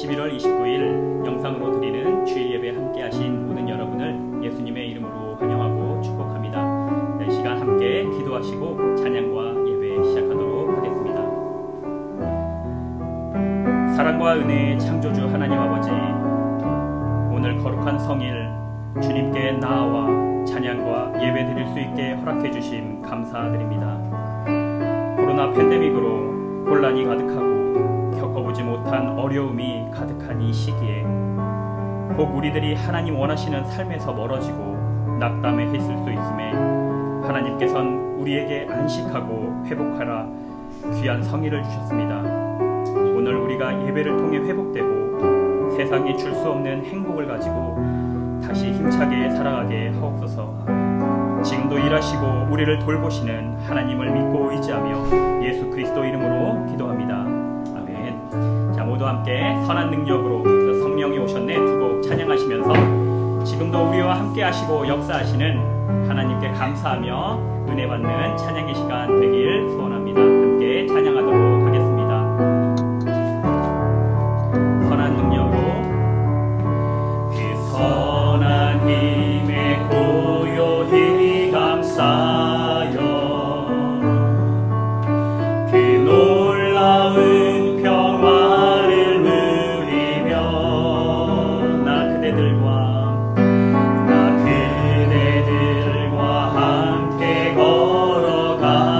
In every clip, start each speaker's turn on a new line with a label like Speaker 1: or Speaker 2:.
Speaker 1: 11월 29일 영상으로 드리는 주일 예배 함께 하신 모든 여러분을 예수님의 이름으로 환영하고 축복합니다. 이 시간 함께 기도하시고 찬양과 예배 시작하도록 하겠습니다. 사랑과 은혜의 창조주 하나님 아버지, 오늘 거룩한 성일 주님께 나아와 찬양과 예배 드릴 수 있게 허락해 주심 감사드립니다. 코로나 팬데믹으로 혼란이 가득하고 겪어보지 못한 어려움이 가득한 이 시기에 혹 우리들이 하나님 원하시는 삶에서 멀어지고 낙담해 있을 수 있음에 하나님께서는 우리에게 안식하고 회복하라 귀한 성의를 주셨습니다. 오늘 우리가 예배를 통해 회복되고 세상이 줄 수 없는 행복을 가지고 다시 힘차게 살아가게 하옵소서. 지금도 일하시고 우리를 돌보시는 하나님을 믿고 의지하며 예수 그리스도 이름으로 기도합니다. 아멘. 자, 모두 함께 선한 능력으로 성령이 오셨네 두 곡 찬양하시면서 지금도 우리와 함께 하시고 역사하시는 하나님께 감사하며 은혜 받는 찬양의 시간 되길 소원합니다. 함께 찬양하도록 하겠습니다. 선한 능력으로 그 선한 힘에 고요히 감싸여 그 놀라운 평화를 누리며 나 그대들과 함께 걸어가네.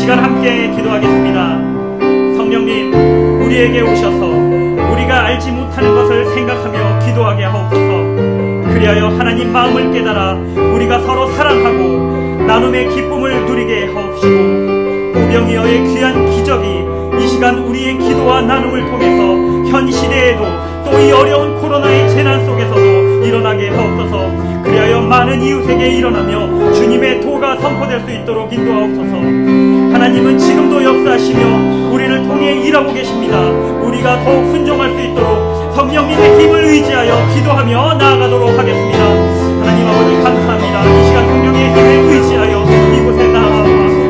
Speaker 1: 시간 함께 기도하겠습니다. 성령님, 우리에게 오셔서 우리가 알지 못하는 것을 생각하며 기도하게 하옵소서. 그리하여 하나님 마음을 깨달아 우리가 서로 사랑하고 나눔의 기쁨을 누리게 하옵시고, 오병이어의 귀한 기적이 이 시간 우리의 기도와 나눔을 통해서 현 시대에도 또 이 어려운 코로나의 재난 속에서도 일어나게 하옵소서. 그리하여 많은 이웃에게 일어나며 주님의 도가 선포될 수 있도록 인도하옵소서. 하나님은 지금도 역사하시며 우리를 통해 일하고 계십니다. 우리가 더욱 순종할 수 있도록 성령님의 힘을 의지하여 기도하며 나아가도록 하겠습니다. 하나님 아버지 감사합니다. 이 시간 성령의 힘을 의지하여 이곳에 나아와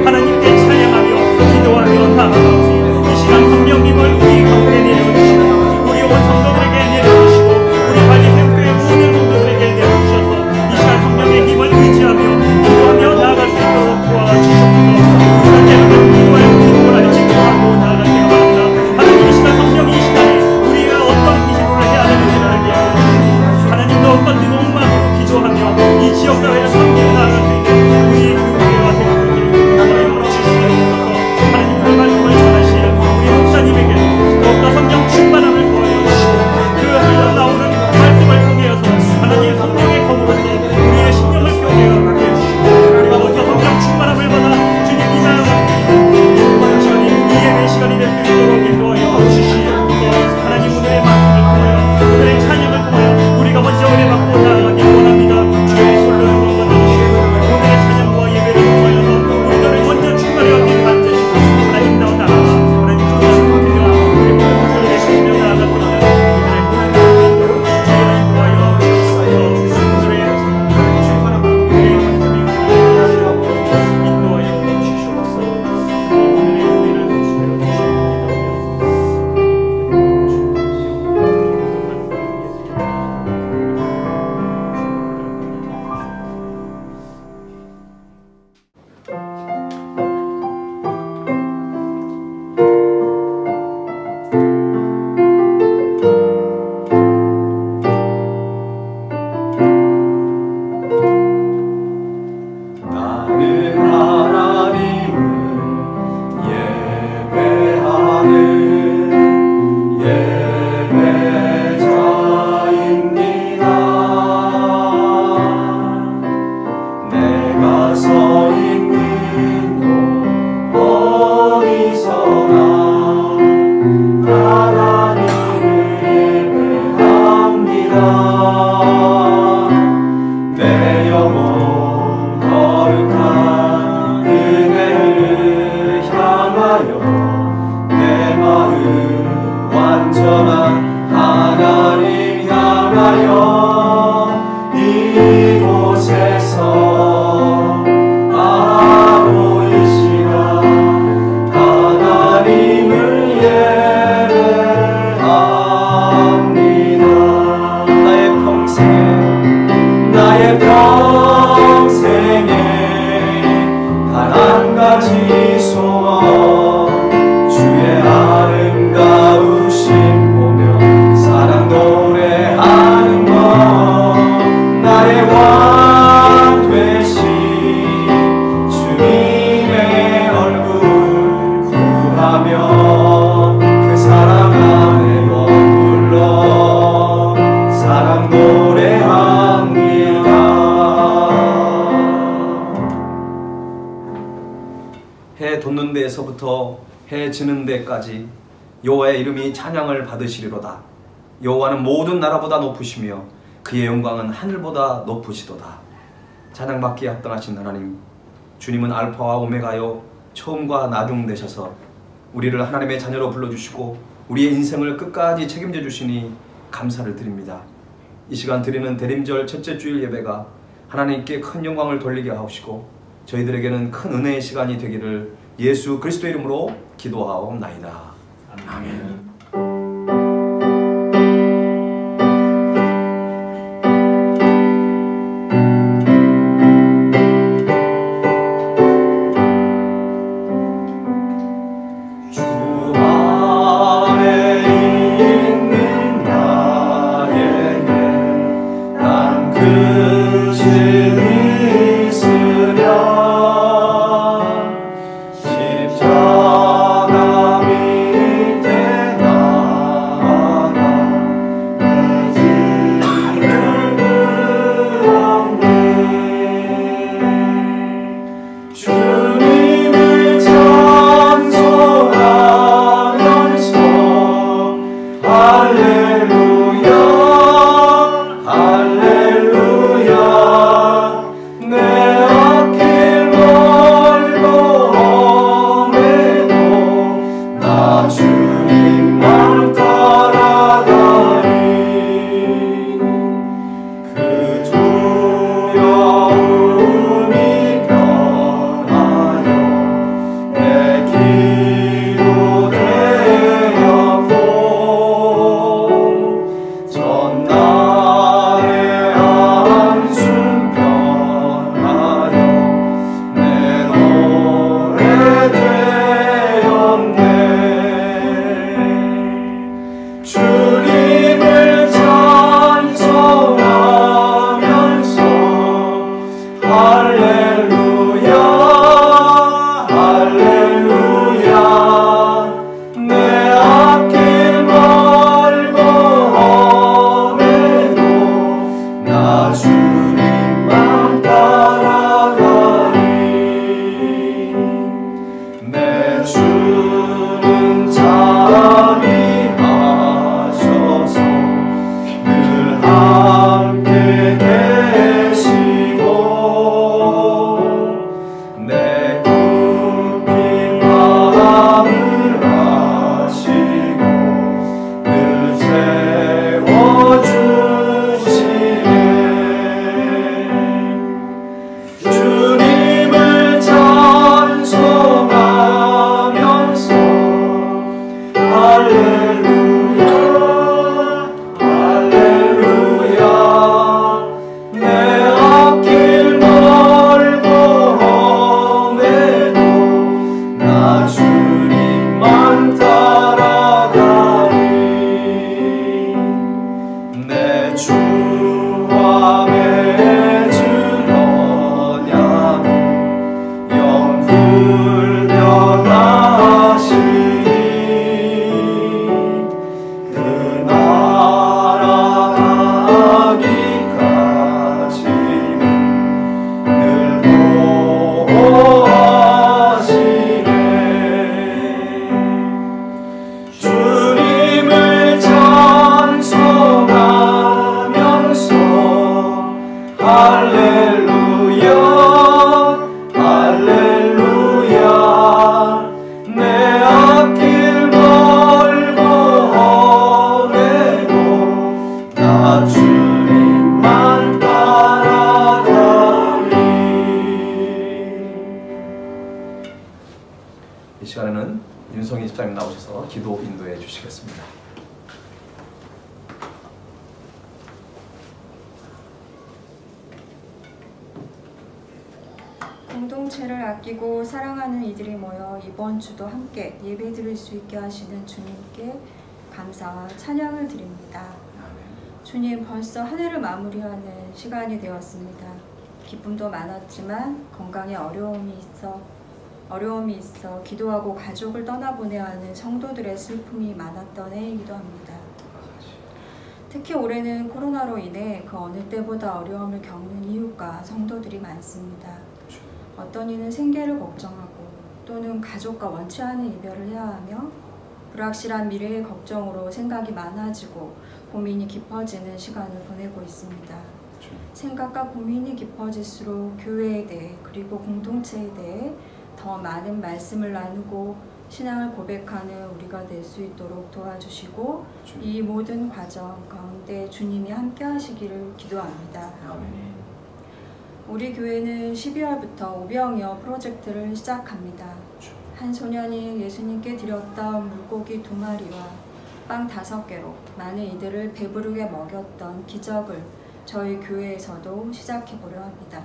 Speaker 1: 하나님께 찬양하며 기도하며 나아가옵시다. 이 시간 성령님을 우리 가운데 내려주시고 우리 온 성도들에게 내려주시고 우리 관리생교회 모든 성도들에게 내려주셔서 이 시간 성령의 힘을 의지하며 기도하며 나아갈 수 있도록 도와주시옵소서. 우리가 깨어난 기도할 기도를 직도하고 나아갈 때가 많습니다. 하나님, 이 시간 성령이 이 시간에 우리가 어떤 기도를 해야 되는지를 알게 하여 주시고 하나님도 어떤 뜨거운 마음으로 기도하며 이 지역사회를 섬기며 나아갈 수 있는 우리 교회와 대표들을 하나님으로 주시옵소서. 하나님의 말씀을 전하실 우리 목사님에게도 더욱더 성령 충만함을 더하여 주시고 그 흘러나오는 말씀을 통해서 하나님 성령의 검으로서 우리의 심령을 변해가게 해주시고 우리가 먼저 성령 충만함을 받아 주님 이 나라가 시간이 이 예배 시간이 될 수 있도록 인도하여 주시옵소서. 하나님, 오늘의 말씀을 통하여 오늘의 찬양을 통하여 우리가 먼저 은혜 받고 나아가길 원합니다. 주의 손을 넘어주시고 오늘의 찬양과 예배를 통하여서 우리들을 먼저 충만하게 만드시고 하나님다워 나아가시고 하나님 주님을 받으며 우리 모든 것을 내시며 나아갈 수 있는 오늘의 모든 것을 주여 인도하여 주시옵소서. 오늘의 인도하여 주시옵소서. 오늘의 은혜를 주시며
Speaker 2: 나는 하나님을 예배하는 예배자입니다. 내가 서 있는 곳 어디서나 하나님을 예배합니다. 내 영혼 거룩한 은혜를 향하여 내 마음 완전한 하나님 향하여 이곳에서 보이시라 하나님을 예배합니다. 나의 평생에 단 한 가지 소원, 주의 아름다우심 보며 사랑 노래하는 것. 나의 왕 되신 주님의 얼굴 구하며 그 사랑 안에 머물러 사랑 노래합니다. 해 돋는 데에서부터 해 지는 데까지 여호와의 이름이 찬양을 받으시리로다. 여호와는 모든 나라보다 높으시며 그의 영광은 하늘보다 높으시도다. 찬양받기에 합당하신 하나님, 주님은 알파와 오메가요 처음과 나중 되셔서 우리를 하나님의 자녀로 불러주시고 우리의 인생을 끝까지 책임져 주시니 감사를 드립니다. 이 시간 드리는 대림절 첫째 주일 예배가 하나님께 큰 영광을 돌리게 하옵시고 저희들에게는 큰 은혜의 시간이 되기를 예수 그리스도 이름으로 기도하옵나이다. 아멘. 이 시간에는 윤성희 집사님 나오셔서 기도 인도해 주시겠습니다.
Speaker 3: 공동체를 아끼고 사랑하는 이들이 모여 이번 주도 함께 예배드릴 수 있게 하시는 주님께 감사와 찬양을 드립니다. 주님, 벌써 한 해를 마무리하는 시간이 되었습니다. 기쁨도 많았지만 건강에 어려움이 있어 기도하고 가족을 떠나보내야 하는 성도들의 슬픔이 많았던 해이기도 합니다. 특히 올해는 코로나로 인해 그 어느 때보다 어려움을 겪는 이웃과 성도들이 많습니다. 어떤 이는 생계를 걱정하고 또는 가족과 원치 않은 이별을 해야 하며 불확실한 미래의 걱정으로 생각이 많아지고 고민이 깊어지는 시간을 보내고 있습니다. 생각과 고민이 깊어질수록 교회에 대해 그리고 공동체에 대해 더 많은 말씀을 나누고 신앙을 고백하는 우리가 될 수 있도록 도와주시고 이 모든 과정 가운데 주님이 함께 하시기를 기도합니다. 우리 교회는 12월부터 오병이어 프로젝트를 시작합니다. 한 소년이 예수님께 드렸던 물고기 2마리와 빵 5개로 많은 이들을 배부르게 먹였던 기적을 저희 교회에서도 시작해보려 합니다.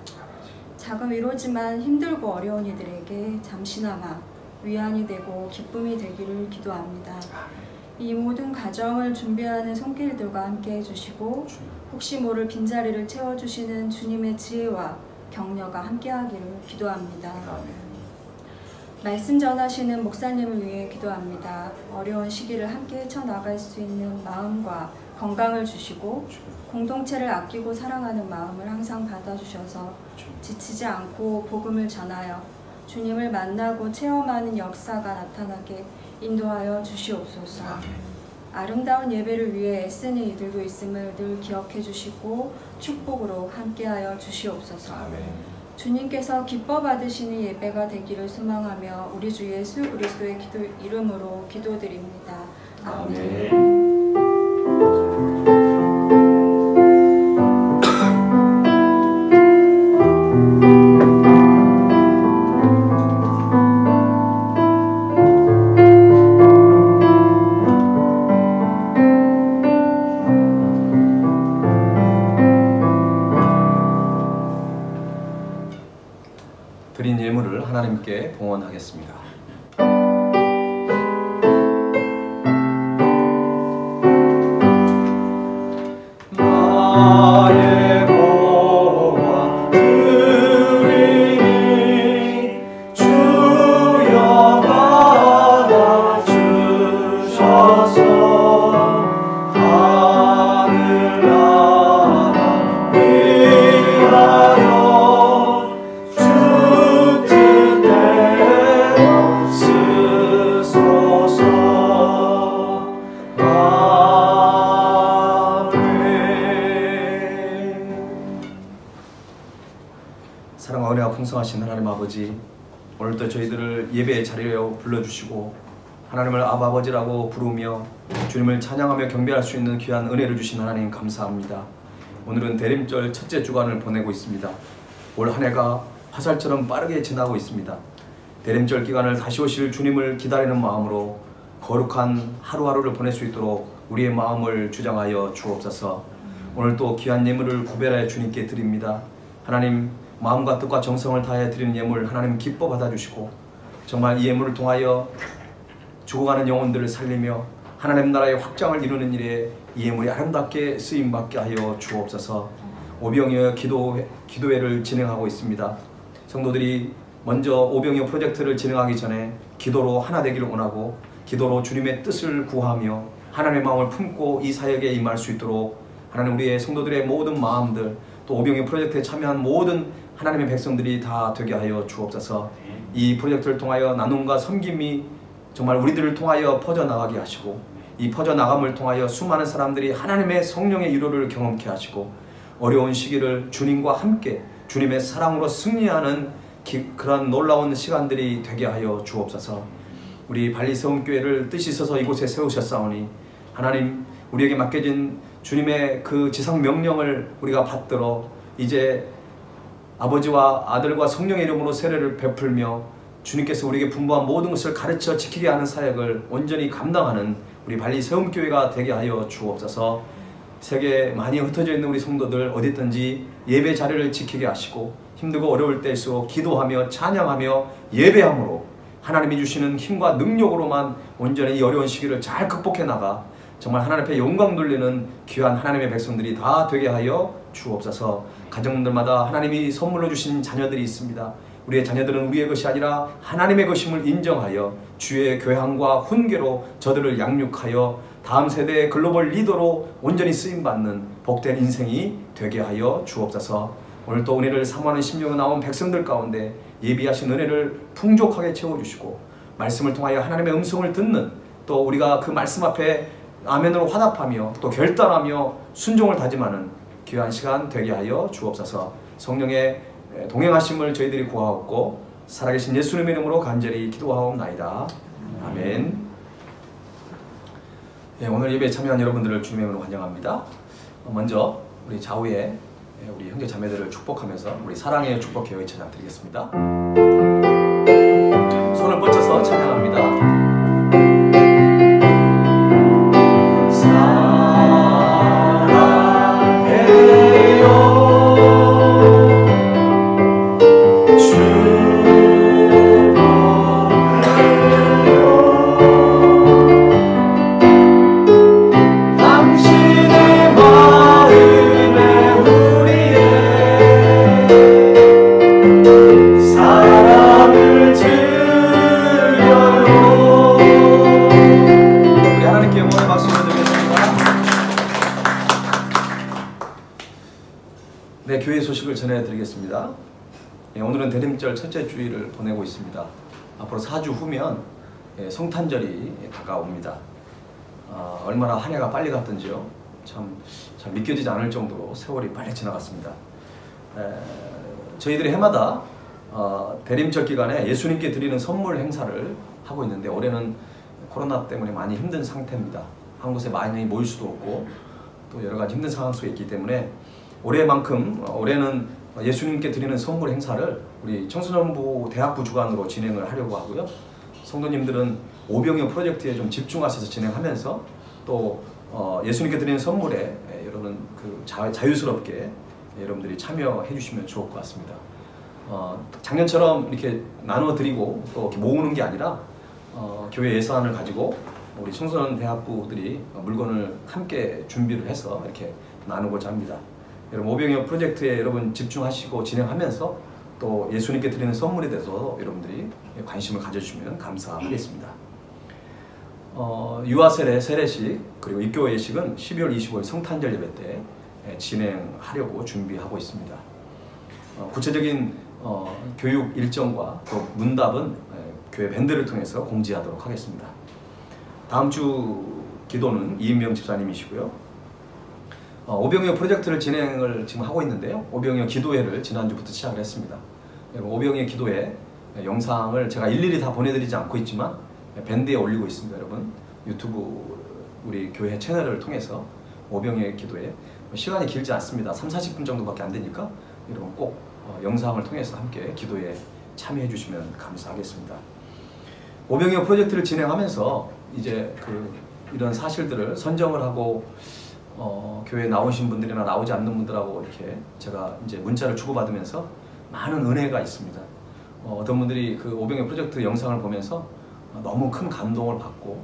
Speaker 3: 작은 위로지만 힘들고 어려운 이들에게 잠시나마 위안이 되고 기쁨이 되기를 기도합니다. 이 모든 과정을 준비하는 손길들과 함께 해주시고 혹시 모를 빈자리를 채워주시는 주님의 지혜와 격려가 함께하기를 기도합니다. 말씀 전하시는 목사님을 위해 기도합니다. 어려운 시기를 함께 헤쳐나갈 수 있는 마음과 건강을 주시고 공동체를 아끼고 사랑하는 마음을 항상 받아주셔서 지치지 않고 복음을 전하여 주님을 만나고 체험하는 역사가 나타나게 인도하여 주시옵소서. 아름다운 예배를 위해 애쓰는 이들도 있음을 늘 기억해 주시고 축복으로 함께하여 주시옵소서. 주님께서 기뻐 받으시는 예배가 되기를 소망하며 우리 주 예수 그리스도의 이름으로 기도드립니다. 아멘.
Speaker 2: 드린 예물을 하나님께 봉헌하겠습니다. 나의 봉헌 드리니 주여 받아주셔서 하늘나라 위하여 사랑과 은혜가 풍성하신 하나님 아버지, 오늘도 저희들을 예배의 자리에 불러주시고 하나님을 아버지라고 부르며 주님을 찬양하며 경배할 수 있는 귀한 은혜를 주신 하나님 감사합니다. 오늘은 대림절 첫째 주간을 보내고 있습니다. 올 한 해가 화살처럼 빠르게 지나고 있습니다. 대림절 기간을 다시 오실 주님을 기다리는 마음으로 거룩한 하루하루를 보낼 수 있도록 우리의 마음을 주장하여 주옵소서. 오늘 또 귀한 예물을 구별하여 주님께 드립니다. 하나님, 마음과 뜻과 정성을 다해 드리는 예물 하나님 기뻐 받아주시고 정말 이 예물을 통하여 죽어가는 영혼들을 살리며 하나님 나라의 확장을 이루는 일에 이 예물이 아름답게 쓰임받게 하여 주옵소서. 오병이어 기도회를 진행하고 있습니다. 성도들이 먼저 오병이어 프로젝트를 진행하기 전에 기도로 하나 되기를 원하고 기도로 주님의 뜻을 구하며 하나님의 마음을 품고 이 사역에 임할 수 있도록 하나님 우리의 성도들의 모든 마음들 또 오병이어 프로젝트에 참여한 모든 하나님의 백성들이 다 되게 하여 주옵소서. 이 프로젝트를 통하여 나눔과 섬김이 정말 우리들을 통하여 퍼져나가게 하시고 이 퍼져나감을 통하여 수많은 사람들이 하나님의 성령의 위로를 경험케 하시고 어려운 시기를 주님과 함께 주님의 사랑으로 승리하는 그런 놀라운 시간들이 되게 하여 주옵소서. 우리 발리세움교회를 뜻이 있어서 이곳에 세우셨사오니 하나님 우리에게 맡겨진 주님의 그 지상 명령을 우리가 받들어 이제 아버지와 아들과 성령의 이름으로 세례를 베풀며 주님께서 우리에게 분부한 모든 것을 가르쳐 지키게 하는 사역을 온전히 감당하는 우리 발리 세움교회가 되게 하여 주옵소서. 세계에 많이 흩어져 있는 우리 성도들 어디든지 예배 자리를 지키게 하시고 힘들고 어려울 때일수록 기도하며 찬양하며 예배함으로 하나님이 주시는 힘과 능력으로만 온전히 이 어려운 시기를 잘 극복해 나가 정말 하나님 앞에 영광 돌리는 귀한 하나님의 백성들이 다 되게 하여 주옵소서. 가정들마다 하나님이 선물로 주신 자녀들이 있습니다. 우리의 자녀들은 우리의 것이 아니라 하나님의 것임을 인정하여 주의 교양과 훈계로 저들을 양육하여 다음 세대의 글로벌 리더로 온전히 쓰임받는 복된 인생이 되게 하여 주옵소서. 오늘 또 은혜를 사모하는 심령에 나온 백성들 가운데 예비하신 은혜를 풍족하게 채워주시고 말씀을 통하여 하나님의 음성을 듣는 또 우리가 그 말씀 앞에 아멘으로 화답하며 또 결단하며 순종을 다짐하는 귀한 시간 되게 하여 주옵소서. 성령의 동행하심을 저희들이 구하옵고 살아계신 예수님의 이름으로 간절히 기도하옵나이다. 아멘. 네, 오늘 예배에 참여한 여러분들을 주님의 이름으로 환영합니다. 먼저 우리 좌우에 우리 형제 자매들을 축복하면서 우리 사랑의 축복해요 찬양 드리겠습니다. 손을 뻗쳐서 찬양합니다. 소식을 전해드리겠습니다. 오늘은 대림절 첫째 주일을 보내고 있습니다. 앞으로 4주 후면 성탄절이 다가옵니다. 얼마나 한 해가 빨리 갔던지요. 참 잘 믿겨지지 않을 정도로 세월이 빨리 지나갔습니다. 저희들이 해마다 대림절 기간에 예수님께 드리는 선물 행사를 하고 있는데 올해는 코로나 때문에 많이 힘든 상태입니다. 한 곳에 많이 모일 수도 없고 또 여러 가지 힘든 상황 속에 있기 때문에 올해는 예수님께 드리는 선물 행사를 우리 청소년부 대학부 주관으로 진행을 하려고 하고요. 성도님들은 오병이어 프로젝트에 좀 집중하셔서 진행하면서 또 예수님께 드리는 선물에 여러분 자유스럽게 여러분들이 참여해 주시면 좋을 것 같습니다. 작년처럼 이렇게 나눠 드리고 또 이렇게 모으는 게 아니라 교회 예산을 가지고 우리 청소년 대학부들이 물건을 함께 준비를 해서 이렇게 나누고자 합니다. 여러분 오병이어 프로젝트에 여러분 집중하시고 진행하면서 또 예수님께 드리는 선물에 대해서 여러분들이 관심을 가져주시면 감사하겠습니다. 유아세례, 세례식 그리고 입교 예식은 12월 25일 성탄절 예배 때 진행하려고 준비하고 있습니다. 구체적인 교육 일정과 또 문답은 교회 밴드를 통해서 공지하도록 하겠습니다. 다음 주 기도는 이인명 집사님이시고요. 오병이어 프로젝트를 진행을 지금 하고 있는데요. 오병이어 기도회를 지난주부터 시작을 했습니다. 오병이어 기도회 영상을 제가 일일이 다 보내드리지 않고 있지만 밴드에 올리고 있습니다. 여러분 유튜브 우리 교회 채널을 통해서 오병이어 기도회 시간이 길지 않습니다. 30-40분 정도밖에 안 되니까 여러분 꼭 영상을 통해서 함께 기도에 참여해 주시면 감사하겠습니다. 오병이어 프로젝트를 진행하면서 이제 이런 사실들을 선정을 하고 교회에 나오신 분들이나 나오지 않는 분들하고 이렇게 제가 이제 문자를 주고받으면서 많은 은혜가 있습니다. 어떤 분들이 그 오병이어 프로젝트 영상을 보면서 너무 큰 감동을 받고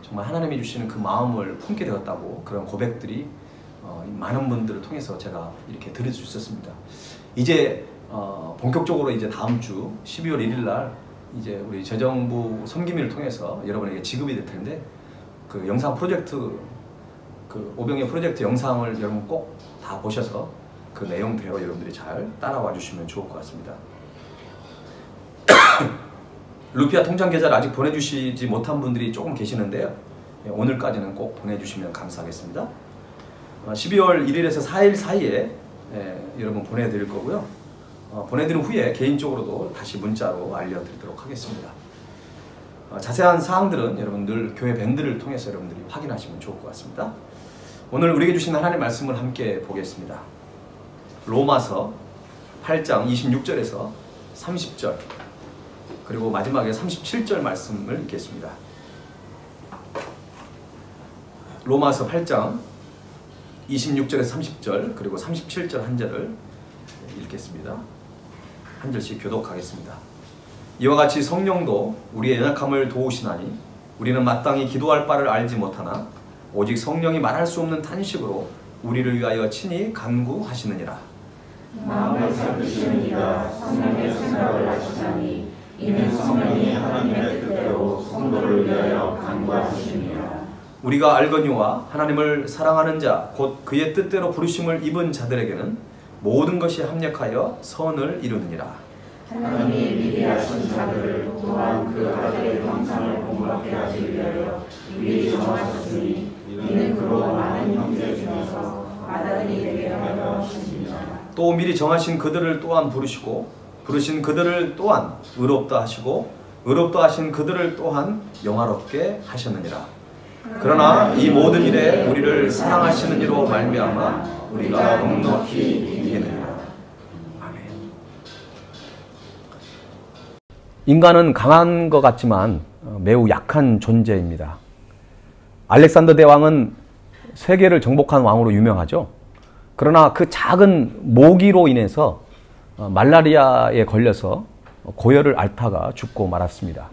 Speaker 2: 정말 하나님이 주시는 그 마음을 품게 되었다고 그런 고백들이 많은 분들을 통해서 제가 이렇게 들을 수 있었습니다. 이제 본격적으로 이제 다음 주 12월 1일 날 이제 우리 재정부 섬김을 통해서 여러분에게 지급이 될 텐데 그 영상 프로젝트 오병이어 프로젝트 영상을 여러분 꼭 다 보셔서 그 내용대로 여러분들이 잘 따라와 주시면 좋을 것 같습니다. 루피아 통장 계좌를 아직 보내주시지 못한 분들이 조금 계시는데요. 오늘까지는 꼭 보내주시면 감사하겠습니다. 12월 1일에서 4일 사이에 여러분 보내드릴 거고요. 보내드린 후에 개인적으로도 다시 문자로 알려드리도록 하겠습니다. 자세한 사항들은 여러분 늘 교회 밴드를 통해서 여러분들이 확인하시면 좋을 것 같습니다. 오늘 우리에게 주신 하나님의 말씀을 함께 보겠습니다. 로마서 8장 26절에서 30절 그리고 마지막에 37절 말씀을 읽겠습니다. 로마서 8장 26절에서 30절 그리고 37절 한 절을 읽겠습니다. 한 절씩 교독하겠습니다. 이와 같이 성령도 우리의 연약함을 도우시나니 우리는 마땅히 기도할 바를 알지 못하나 오직 성령이 말할 수 없는 탄식으로 우리를 위하여 친히 간구하시느니라.
Speaker 4: 마음을 살피시는 이가 성령의 생각을 하시나니 이는 성령이 하나님의 뜻대로 성도를 위하여 간구하시니라.
Speaker 2: 우리가 알거니와 하나님을 사랑하는 자 곧 그의 뜻대로 부르심을 입은 자들에게는 모든 것이 합력하여 선을 이루느니라.
Speaker 4: 하나님이 미리 하신 자들을 또한 그 아들의 형상을 본받게 하기 위하여 미리 정하셨으니 이는 그로 많은 형제 중에서 아들이 되게 하려 하십니다.
Speaker 2: 또 미리 정하신 그들을 또한 부르시고 부르신 그들을 또한 의롭다 하시고 의롭다 하신 그들을 또한 영화롭게 하셨느니라. 그러나 이 모든 일에 우리를 사랑하시는 이로 말미암아 우리가 넉넉히 이기느니라. 아멘.
Speaker 5: 인간은 강한 것 같지만 매우 약한 존재입니다. 알렉산더 대왕은 세계를 정복한 왕으로 유명하죠. 그러나 그 작은 모기로 인해서 말라리아에 걸려서 고열을 앓다가 죽고 말았습니다.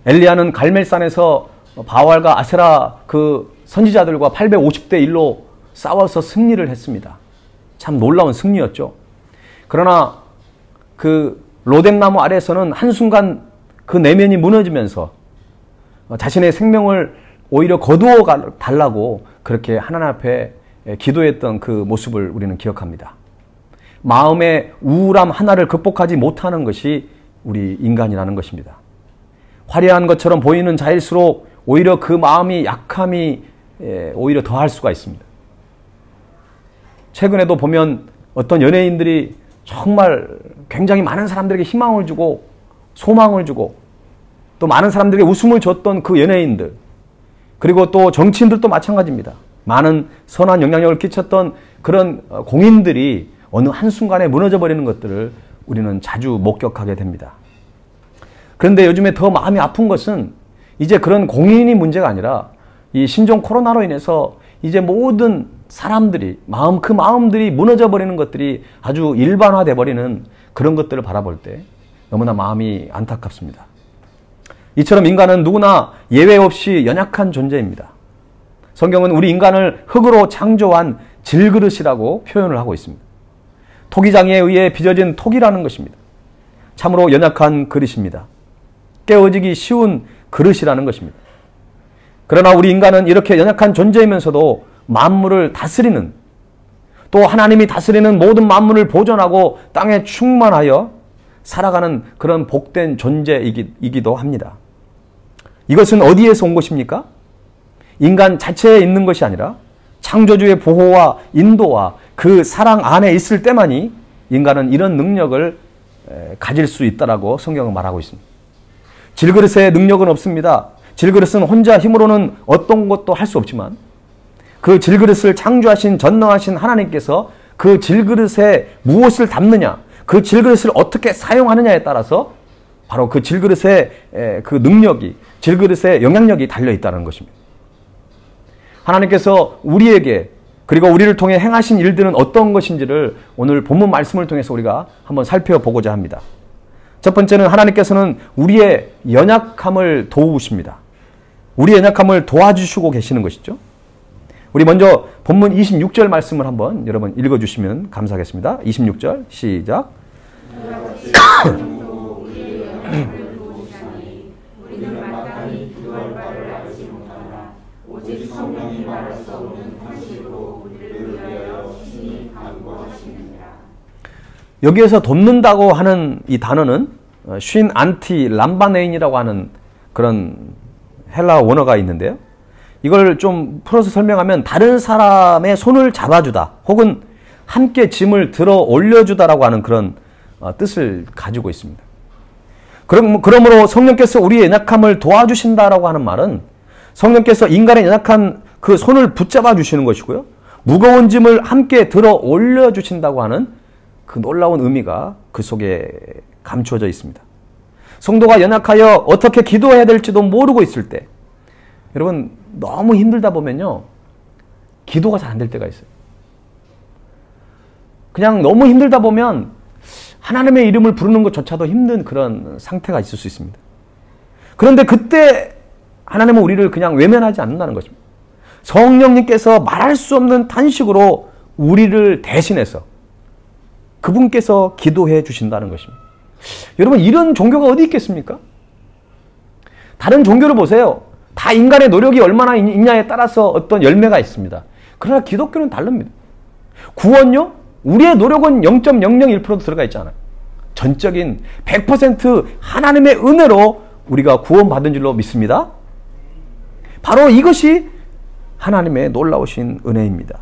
Speaker 5: 엘리야는 갈멜산에서 바알과 아세라 그 선지자들과 850대 1로 싸워서 승리를 했습니다. 참 놀라운 승리였죠. 그러나 그 로뎀나무 아래에서는 한순간 그 내면이 무너지면서 자신의 생명을 오히려 거두어 달라고 그렇게 하나님 앞에 기도했던 그 모습을 우리는 기억합니다. 마음의 우울함 하나를 극복하지 못하는 것이 우리 인간이라는 것입니다. 화려한 것처럼 보이는 자일수록 오히려 그 마음이 약함이 오히려 더할 수가 있습니다. 최근에도 보면 어떤 연예인들이 정말 굉장히 많은 사람들에게 희망을 주고 소망을 주고 또 많은 사람들에게 웃음을 줬던 그 연예인들, 그리고 또 정치인들도 마찬가지입니다. 많은 선한 영향력을 끼쳤던 그런 공인들이 어느 한순간에 무너져 버리는 것들을 우리는 자주 목격하게 됩니다. 그런데 요즘에 더 마음이 아픈 것은 이제 그런 공인이 문제가 아니라 이 신종 코로나로 인해서 이제 모든 사람들이 그 마음들이 무너져 버리는 것들이 아주 일반화돼 버리는 그런 것들을 바라볼 때 너무나 마음이 안타깝습니다. 이처럼 인간은 누구나 예외 없이 연약한 존재입니다. 성경은 우리 인간을 흙으로 창조한 질그릇이라고 표현을 하고 있습니다. 토기장에 의해 빚어진 토기라는 것입니다. 참으로 연약한 그릇입니다. 깨어지기 쉬운 그릇이라는 것입니다. 그러나 우리 인간은 이렇게 연약한 존재이면서도 만물을 다스리는, 또 하나님이 다스리는 모든 만물을 보존하고 땅에 충만하여 살아가는 그런 복된 존재이기도 합니다. 이것은 어디에서 온 것입니까? 인간 자체에 있는 것이 아니라 창조주의 보호와 인도와 그 사랑 안에 있을 때만이 인간은 이런 능력을 가질 수 있다라고 성경은 말하고 있습니다. 질그릇의 능력은 없습니다. 질그릇은 혼자 힘으로는 어떤 것도 할 수 없지만 그 질그릇을 창조하신 전능하신 하나님께서 그 질그릇에 무엇을 담느냐, 그 질그릇을 어떻게 사용하느냐에 따라서 바로 그 질그릇의 그 능력이, 질그릇의 영향력이 달려있다는 것입니다. 하나님께서 우리에게 그리고 우리를 통해 행하신 일들은 어떤 것인지를 오늘 본문 말씀을 통해서 우리가 한번 살펴보고자 합니다. 첫 번째는 하나님께서는 우리의 연약함을 도우십니다. 우리의 연약함을 도와주시고 계시는 것이죠. 우리 먼저 본문 26절 말씀을 한번 여러분 읽어주시면 감사하겠습니다. 26절 시작. 여기에서 돕는다고 하는 이 단어는 쉰 안티 람바네인이라고 하는 그런 헬라 원어가 있는데요. 이걸 좀 풀어서 설명하면 다른 사람의 손을 잡아주다 혹은 함께 짐을 들어 올려주다라고 하는 그런 뜻을 가지고 있습니다. 그러므로 성령께서 우리의 연약함을 도와주신다라고 하는 말은 성령께서 인간의 연약한 그 손을 붙잡아 주시는 것이고요. 무거운 짐을 함께 들어 올려주신다고 하는 그 놀라운 의미가 그 속에 감추어져 있습니다. 성도가 연약하여 어떻게 기도해야 될지도 모르고 있을 때, 여러분 너무 힘들다 보면요, 기도가 잘 안 될 때가 있어요. 그냥 너무 힘들다 보면 하나님의 이름을 부르는 것조차도 힘든 그런 상태가 있을 수 있습니다. 그런데 그때 하나님은 우리를 그냥 외면하지 않는다는 것입니다. 성령님께서 말할 수 없는 탄식으로 우리를 대신해서 그분께서 기도해 주신다는 것입니다. 여러분, 이런 종교가 어디 있겠습니까? 다른 종교를 보세요. 다 인간의 노력이 얼마나 있냐에 따라서 어떤 열매가 있습니다. 그러나 기독교는 다릅니다. 구원요? 우리의 노력은 0.001%도 들어가 있지 않아요. 전적인 100% 하나님의 은혜로 우리가 구원받은 줄로 믿습니다. 바로 이것이 하나님의 놀라우신 은혜입니다.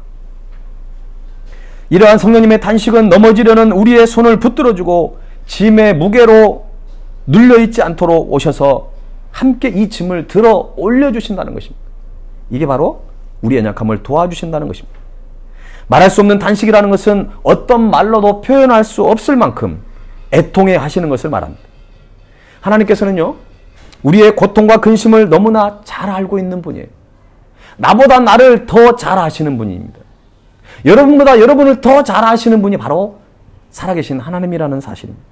Speaker 5: 이러한 성령님의 단식은 넘어지려는 우리의 손을 붙들어주고 짐의 무게로 눌려있지 않도록 오셔서 함께 이 짐을 들어 올려주신다는 것입니다. 이게 바로 우리의 연약함을 도와주신다는 것입니다. 말할 수 없는 단식이라는 것은 어떤 말로도 표현할 수 없을 만큼 애통해 하시는 것을 말합니다. 하나님께서는요, 우리의 고통과 근심을 너무나 잘 알고 있는 분이에요. 나보다 나를 더 잘 아시는 분입니다. 여러분보다 여러분을 더 잘 아시는 분이 바로 살아계신 하나님이라는 사실입니다.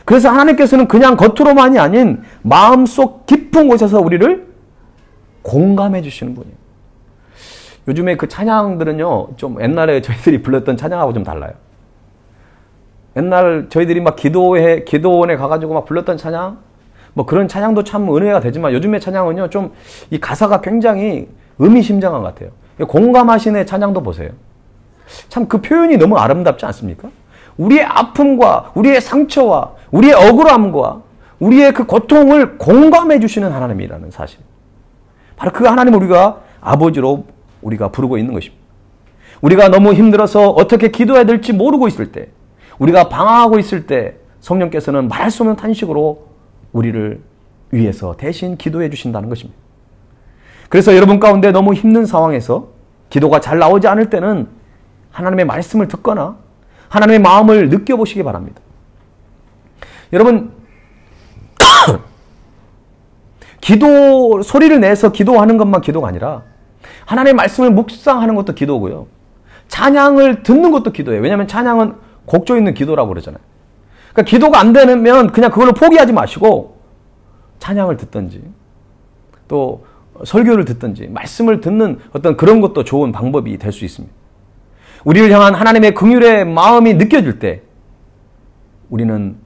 Speaker 5: 그래서 하나님께서는 그냥 겉으로만이 아닌 마음속 깊은 곳에서 우리를 공감해 주시는 분이에요. 요즘에 그 찬양들은요, 좀 옛날에 저희들이 불렀던 찬양하고 좀 달라요. 옛날 저희들이 막 기도원에 가가지고 막 불렀던 찬양, 뭐 그런 찬양도 참 은혜가 되지만 요즘의 찬양은요, 좀 이 가사가 굉장히 의미심장한 것 같아요. 공감하시는 찬양도 보세요. 참 그 표현이 너무 아름답지 않습니까? 우리의 아픔과 우리의 상처와 우리의 억울함과 우리의 그 고통을 공감해 주시는 하나님이라는 사실. 바로 그 하나님을 우리가 아버지로 우리가 부르고 있는 것입니다. 우리가 너무 힘들어서 어떻게 기도해야 될지 모르고 있을 때, 우리가 방황하고 있을 때 성령께서는 말할 수 없는 탄식으로 우리를 위해서 대신 기도해 주신다는 것입니다. 그래서 여러분 가운데 너무 힘든 상황에서 기도가 잘 나오지 않을 때는 하나님의 말씀을 듣거나 하나님의 마음을 느껴보시기 바랍니다. 여러분, 기도 소리를 내서 기도하는 것만 기도가 아니라 하나님의 말씀을 묵상하는 것도 기도고요. 찬양을 듣는 것도 기도예요. 왜냐하면 찬양은 곡조 있는 기도라고 그러잖아요. 그러니까 기도가 안 되면 그냥 그걸로 포기하지 마시고 찬양을 듣든지 또 설교를 듣든지 말씀을 듣는 어떤 그런 것도 좋은 방법이 될 수 있습니다. 우리를 향한 하나님의 긍휼의 마음이 느껴질 때 우리는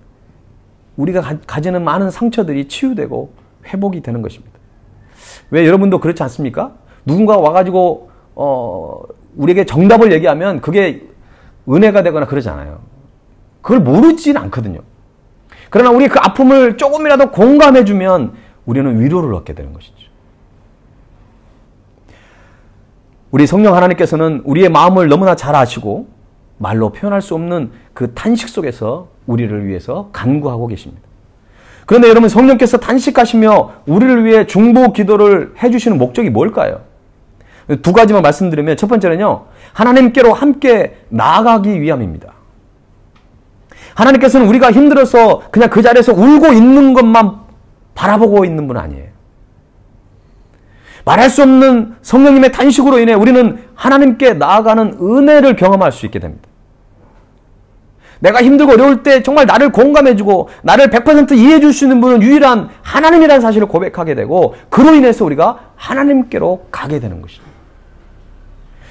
Speaker 5: 우리가 가지는 많은 상처들이 치유되고 회복이 되는 것입니다. 왜 여러분도 그렇지 않습니까? 누군가 와가지고 우리에게 정답을 얘기하면 그게 은혜가 되거나 그러잖아요. 그걸 모르진 않거든요. 그러나 우리 그 아픔을 조금이라도 공감해주면 우리는 위로를 얻게 되는 것이죠. 우리 성령 하나님께서는 우리의 마음을 너무나 잘 아시고 말로 표현할 수 없는 그 탄식 속에서 우리를 위해서 간구하고 계십니다. 그런데 여러분, 성령께서 탄식하시며 우리를 위해 중보 기도를 해주시는 목적이 뭘까요? 두 가지만 말씀드리면, 첫 번째는요, 하나님께로 함께 나아가기 위함입니다. 하나님께서는 우리가 힘들어서 그냥 그 자리에서 울고 있는 것만 바라보고 있는 분 아니에요. 말할 수 없는 성령님의 탄식으로 인해 우리는 하나님께 나아가는 은혜를 경험할 수 있게 됩니다. 내가 힘들고 어려울 때 정말 나를 공감해주고 나를 100% 이해해 줄 수 있는 분은 유일한 하나님이라는 사실을 고백하게 되고, 그로 인해서 우리가 하나님께로 가게 되는 것입니다.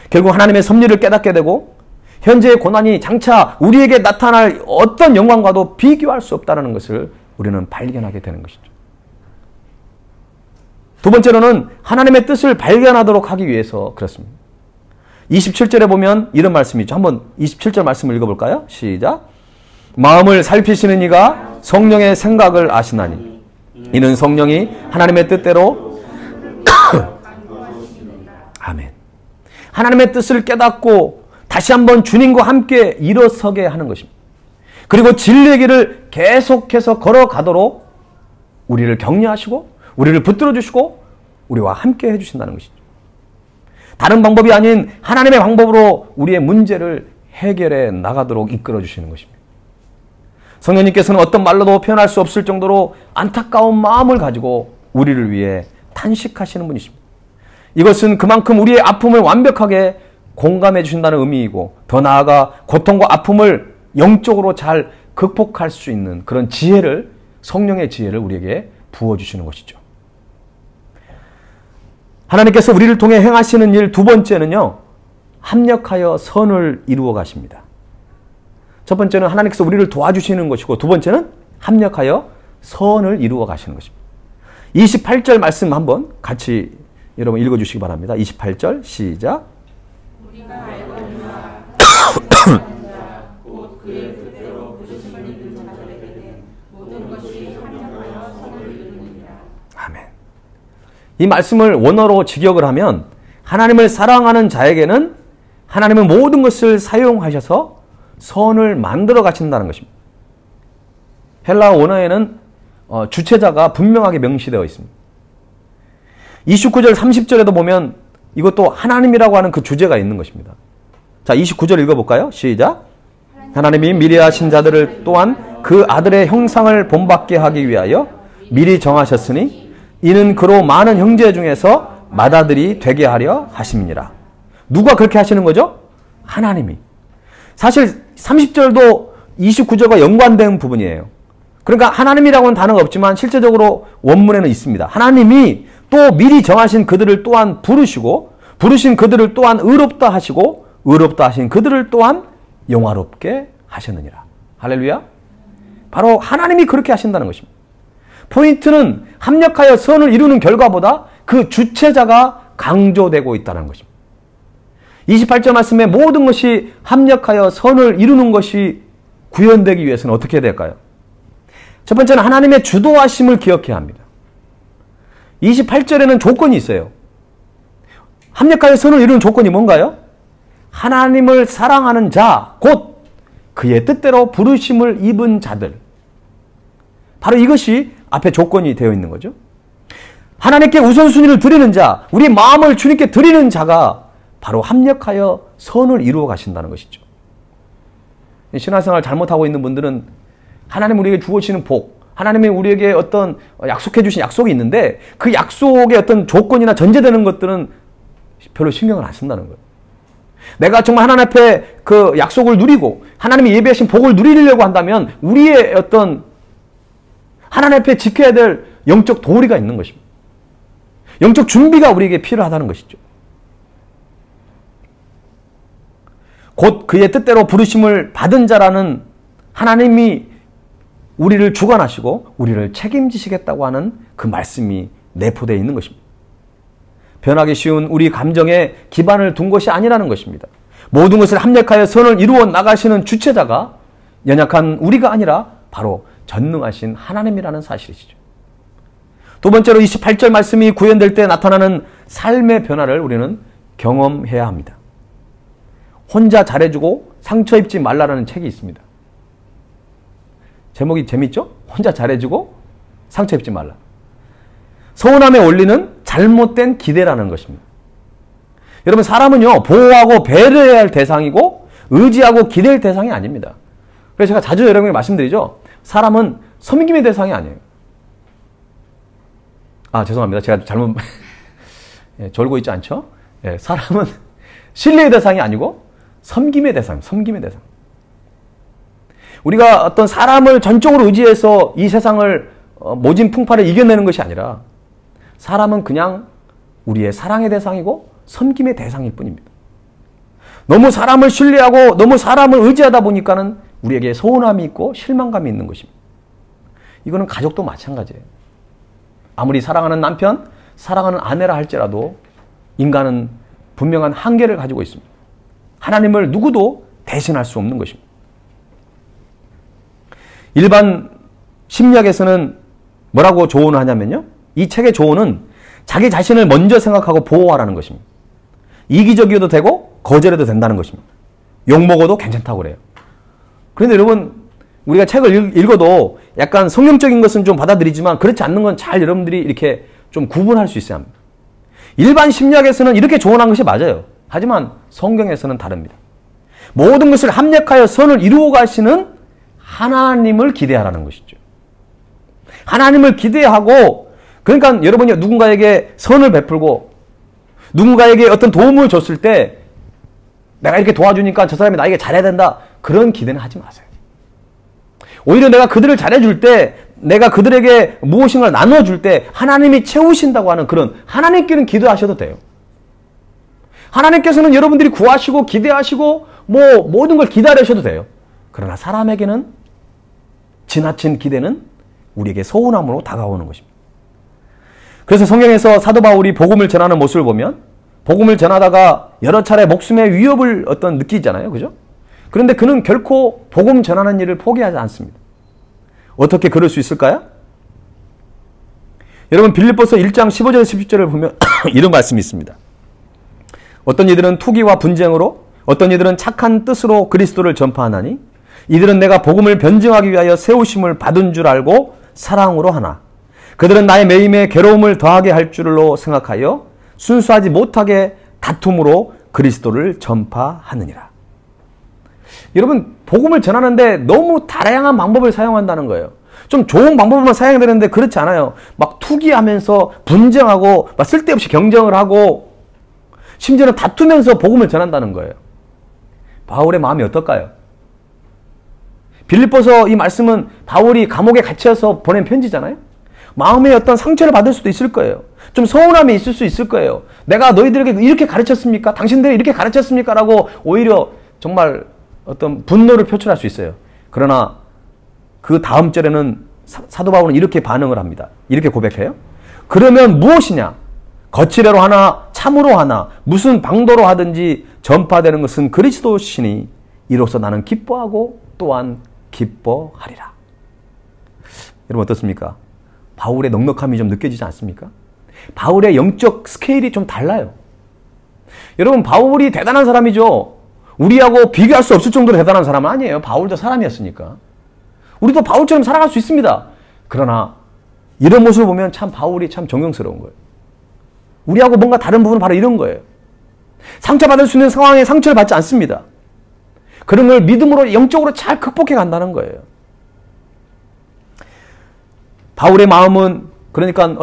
Speaker 5: 결국 하나님의 섭리를 깨닫게 되고 현재의 고난이 장차 우리에게 나타날 어떤 영광과도 비교할 수 없다는 것을 우리는 발견하게 되는 것이죠. 두 번째로는 하나님의 뜻을 발견하도록 하기 위해서 그렇습니다. 27절에 보면 이런 말씀이 있죠. 한번 27절 말씀을 읽어볼까요? 시작. 마음을 살피시는 이가 성령의 생각을 아시나니 이는 성령이 하나님의 뜻대로 아멘. 하나님의 뜻을 깨닫고 다시 한번 주님과 함께 일어서게 하는 것입니다. 그리고 진리의 길을 계속해서 걸어가도록 우리를 격려하시고 우리를 붙들어 주시고 우리와 함께 해주신다는 것이죠. 다른 방법이 아닌 하나님의 방법으로 우리의 문제를 해결해 나가도록 이끌어 주시는 것입니다. 성령님께서는 어떤 말로도 표현할 수 없을 정도로 안타까운 마음을 가지고 우리를 위해 탄식하시는 분이십니다. 이것은 그만큼 우리의 아픔을 완벽하게 공감해 주신다는 의미이고, 더 나아가 고통과 아픔을 영적으로 잘 극복할 수 있는 그런 지혜를, 성령의 지혜를 우리에게 부어주시는 것이죠. 하나님께서 우리를 통해 행하시는 일 두 번째는요, 합력하여 선을 이루어 가십니다. 첫 번째는 하나님께서 우리를 도와주시는 것이고, 두 번째는 합력하여 선을 이루어 가시는 것입니다. 28절 말씀 한번 같이 여러분 읽어주시기 바랍니다. 28절 시작.
Speaker 4: 우리가 알거니와 곧 그의 뜻대로 부르심을 입은 자들에게 모든 것이 합력하여 선을 이루느니라.
Speaker 5: 아멘. 이 말씀을 원어로 직역을 하면 하나님을 사랑하는 자에게는 하나님은 모든 것을 사용하셔서 선을 만들어 가신다는 것입니다. 헬라어 원어에는 주체자가 분명하게 명시되어 있습니다. 29절 30절에도 보면 이것도 하나님이라고 하는 그 주제가 있는 것입니다. 자, 29절 읽어볼까요? 시작. 하나님이 미리 하신 자들을 또한 그 아들의 형상을 본받게 하기 위하여 미리 정하셨으니 이는 그로 많은 형제 중에서 맏아들이 되게 하려 하심이니라. 누가 그렇게 하시는 거죠? 하나님이. 사실 30절도 29절과 연관된 부분이에요. 그러니까 하나님이라고는 단어가 없지만 실제적으로 원문에는 있습니다. 하나님이 또 미리 정하신 그들을 또한 부르시고, 부르신 그들을 또한 의롭다 하시고, 의롭다 하신 그들을 또한 영화롭게 하셨느니라. 할렐루야. 바로 하나님이 그렇게 하신다는 것입니다. 포인트는 합력하여 선을 이루는 결과보다 그 주체자가 강조되고 있다는 것입니다. 28절 말씀에 모든 것이 합력하여 선을 이루는 것이 구현되기 위해서는 어떻게 해야 될까요? 첫 번째는 하나님의 주도하심을 기억해야 합니다. 28절에는 조건이 있어요. 합력하여 선을 이루는 조건이 뭔가요? 하나님을 사랑하는 자, 곧 그의 뜻대로 부르심을 입은 자들. 바로 이것이 앞에 조건이 되어 있는 거죠. 하나님께 우선순위를 드리는 자, 우리 마음을 주님께 드리는 자가 바로 합력하여 선을 이루어 가신다는 것이죠. 신앙생활 잘못하고 있는 분들은 하나님 우리에게 주어지는 복, 하나님이 우리에게 어떤 약속해 주신 약속이 있는데 그 약속의 어떤 조건이나 전제되는 것들은 별로 신경을 안 쓴다는 거예요. 내가 정말 하나님 앞에 그 약속을 누리고 하나님이 예비하신 복을 누리려고 한다면 우리의 어떤 하나님 앞에 지켜야 될 영적 도리가 있는 것입니다. 영적 준비가 우리에게 필요하다는 것이죠. 곧 그의 뜻대로 부르심을 받은 자라는 하나님이 우리를 주관하시고 우리를 책임지시겠다고 하는 그 말씀이 내포되어 있는 것입니다. 변하기 쉬운 우리 감정에 기반을 둔 것이 아니라는 것입니다. 모든 것을 합력하여 선을 이루어 나가시는 주체자가 연약한 우리가 아니라 바로 전능하신 하나님이라는 사실이시죠. 두 번째로 28절 말씀이 구현될 때 나타나는 삶의 변화를 우리는 경험해야 합니다. 혼자 잘해주고 상처 입지 말라라는 책이 있습니다. 제목이 재밌죠? 혼자 잘해주고 상처 입지 말라. 서운함의 원리는 잘못된 기대라는 것입니다. 여러분, 사람은요, 보호하고 배려해야 할 대상이고 의지하고 기댈 대상이 아닙니다. 그래서 제가 자주 여러분에게 말씀드리죠. 사람은 섬김의 대상이 아니에요. 아, 죄송합니다. 제가 잘못 졸고 있지 않죠? 예, 사람은 신뢰의 대상이 아니고 섬김의 대상입니다. 섬김의 대상. 우리가 어떤 사람을 전적으로 의지해서 이 세상을 모진 풍파를 이겨내는 것이 아니라 사람은 그냥 우리의 사랑의 대상이고 섬김의 대상일 뿐입니다. 너무 사람을 신뢰하고 너무 사람을 의지하다 보니까는 우리에게 서운함이 있고 실망감이 있는 것입니다. 이거는 가족도 마찬가지예요. 아무리 사랑하는 남편, 사랑하는 아내라 할지라도 인간은 분명한 한계를 가지고 있습니다. 하나님을 누구도 대신할 수 없는 것입니다. 일반 심리학에서는 뭐라고 조언을 하냐면요. 이 책의 조언은 자기 자신을 먼저 생각하고 보호하라는 것입니다. 이기적이어도 되고 거절해도 된다는 것입니다. 욕먹어도 괜찮다고 그래요. 그런데 여러분, 우리가 책을 읽어도 약간 성경적인 것은 좀 받아들이지만 그렇지 않는 건 잘 여러분들이 이렇게 좀 구분할 수 있어야 합니다. 일반 심리학에서는 이렇게 조언한 것이 맞아요. 하지만 성경에서는 다릅니다. 모든 것을 합력하여 선을 이루어 가시는 하나님을 기대하라는 것이죠. 하나님을 기대하고, 그러니까 여러분이 누군가에게 선을 베풀고 누군가에게 어떤 도움을 줬을 때 내가 이렇게 도와주니까 저 사람이 나에게 잘해야 된다, 그런 기대는 하지 마세요. 오히려 내가 그들을 잘해줄 때, 내가 그들에게 무엇인가를 나눠줄 때 하나님이 채우신다고 하는 그런, 하나님께는 기도하셔도 돼요. 하나님께서는 여러분들이 구하시고 기대하시고 모든 걸 기다리셔도 돼요. 그러나 사람에게는 지나친 기대는 우리에게 서운함으로 다가오는 것입니다. 그래서 성경에서 사도 바울이 복음을 전하는 모습을 보면, 복음을 전하다가 여러 차례 목숨의 위협을 느끼잖아요. 그죠? 그런데 그는 결코 복음 전하는 일을 포기하지 않습니다. 어떻게 그럴 수 있을까요? 여러분, 빌립보서 1장 15절 17절을 보면 이런 말씀이 있습니다. 어떤 이들은 투기와 분쟁으로, 어떤 이들은 착한 뜻으로 그리스도를 전파하나니 이들은 내가 복음을 변증하기 위하여 세우심을 받은 줄 알고 사랑으로 하나 그들은 나의 매임에 괴로움을 더하게 할 줄로 생각하여 순수하지 못하게 다툼으로 그리스도를 전파하느니라. 여러분, 복음을 전하는데 너무 다양한 방법을 사용한다는 거예요. 좀 좋은 방법만 사용해야 되는데 그렇지 않아요. 막 투기하면서 분쟁하고 막 쓸데없이 경쟁을 하고 심지어는 다투면서 복음을 전한다는 거예요. 바울의 마음이 어떨까요? 빌립보서 이 말씀은 바울이 감옥에 갇혀서 보낸 편지잖아요. 마음에 어떤 상처를 받을 수도 있을 거예요. 좀 서운함이 있을 수 있을 거예요. 내가 너희들에게 이렇게 가르쳤습니까? 당신들이 이렇게 가르쳤습니까? 라고 오히려 정말 어떤 분노를 표출할 수 있어요. 그러나 그 다음 절에는 사도 바울은 이렇게 반응을 합니다. 이렇게 고백해요. 그러면 무엇이냐? 거칠애로 하나 참으로 하나 무슨 방도로 하든지 전파되는 것은 그리스도시니 이로써 나는 기뻐하고 또한 기뻐하리라. 여러분 어떻습니까? 바울의 넉넉함이 좀 느껴지지 않습니까? 바울의 영적 스케일이 좀 달라요. 여러분, 바울이 대단한 사람이죠. 우리하고 비교할 수 없을 정도로 대단한 사람은 아니에요. 바울도 사람이었으니까. 우리도 바울처럼 살아갈 수 있습니다. 그러나 이런 모습을 보면 참 바울이 참 존경스러운 거예요. 우리하고 뭔가 다른 부분은 바로 이런 거예요. 상처받을 수 있는 상황에 상처를 받지 않습니다. 그런 걸 믿음으로 영적으로 잘 극복해 간다는 거예요. 바울의 마음은 그러니까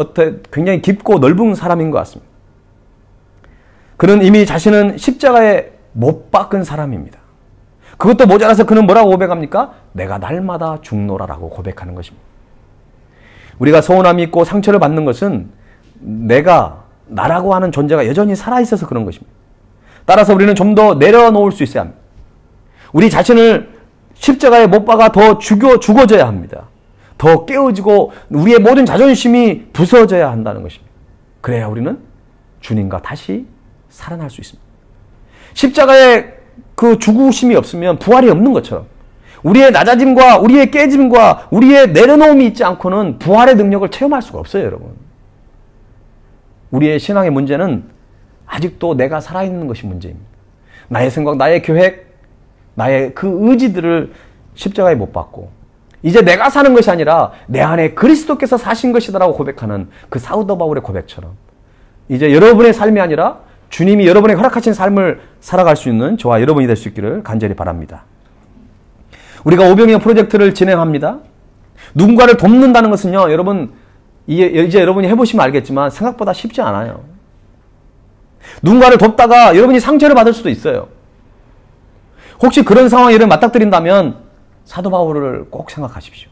Speaker 5: 굉장히 깊고 넓은 사람인 것 같습니다. 그는 이미 자신은 십자가에 못 박은 사람입니다. 그것도 모자라서 그는 뭐라고 고백합니까? 내가 날마다 죽노라라고 고백하는 것입니다. 우리가 서운함이 있고 상처를 받는 것은 나라고 하는 존재가 여전히 살아있어서 그런 것입니다. 따라서 우리는 좀 더 내려놓을 수 있어야 합니다. 우리 자신을 십자가에 못 박아 더 죽어져야 합니다. 더 깨어지고 우리의 모든 자존심이 부서져야 한다는 것입니다. 그래야 우리는 주님과 다시 살아날 수 있습니다. 십자가에 그 죽으심이 없으면 부활이 없는 것처럼 우리의 낮아짐과 우리의 깨짐과 우리의 내려놓음이 있지 않고는 부활의 능력을 체험할 수가 없어요, 여러분. 우리의 신앙의 문제는 아직도 내가 살아있는 것이 문제입니다. 나의 생각, 나의 계획, 나의 그 의지들을 십자가에 못 박고 이제 내가 사는 것이 아니라 내 안에 그리스도께서 사신 것이다라고 고백하는 그 사도 바울의 고백처럼 이제 여러분의 삶이 아니라 주님이 여러분에게 허락하신 삶을 살아갈 수 있는 저와 여러분이 될 수 있기를 간절히 바랍니다. 우리가 오병이어 프로젝트를 진행합니다. 누군가를 돕는다는 것은요, 여러분 이제 여러분이 해보시면 알겠지만 생각보다 쉽지 않아요. 누군가를 돕다가 여러분이 상처를 받을 수도 있어요. 혹시 그런 상황에 여러분 맞닥뜨린다면 사도 바울을 꼭 생각하십시오.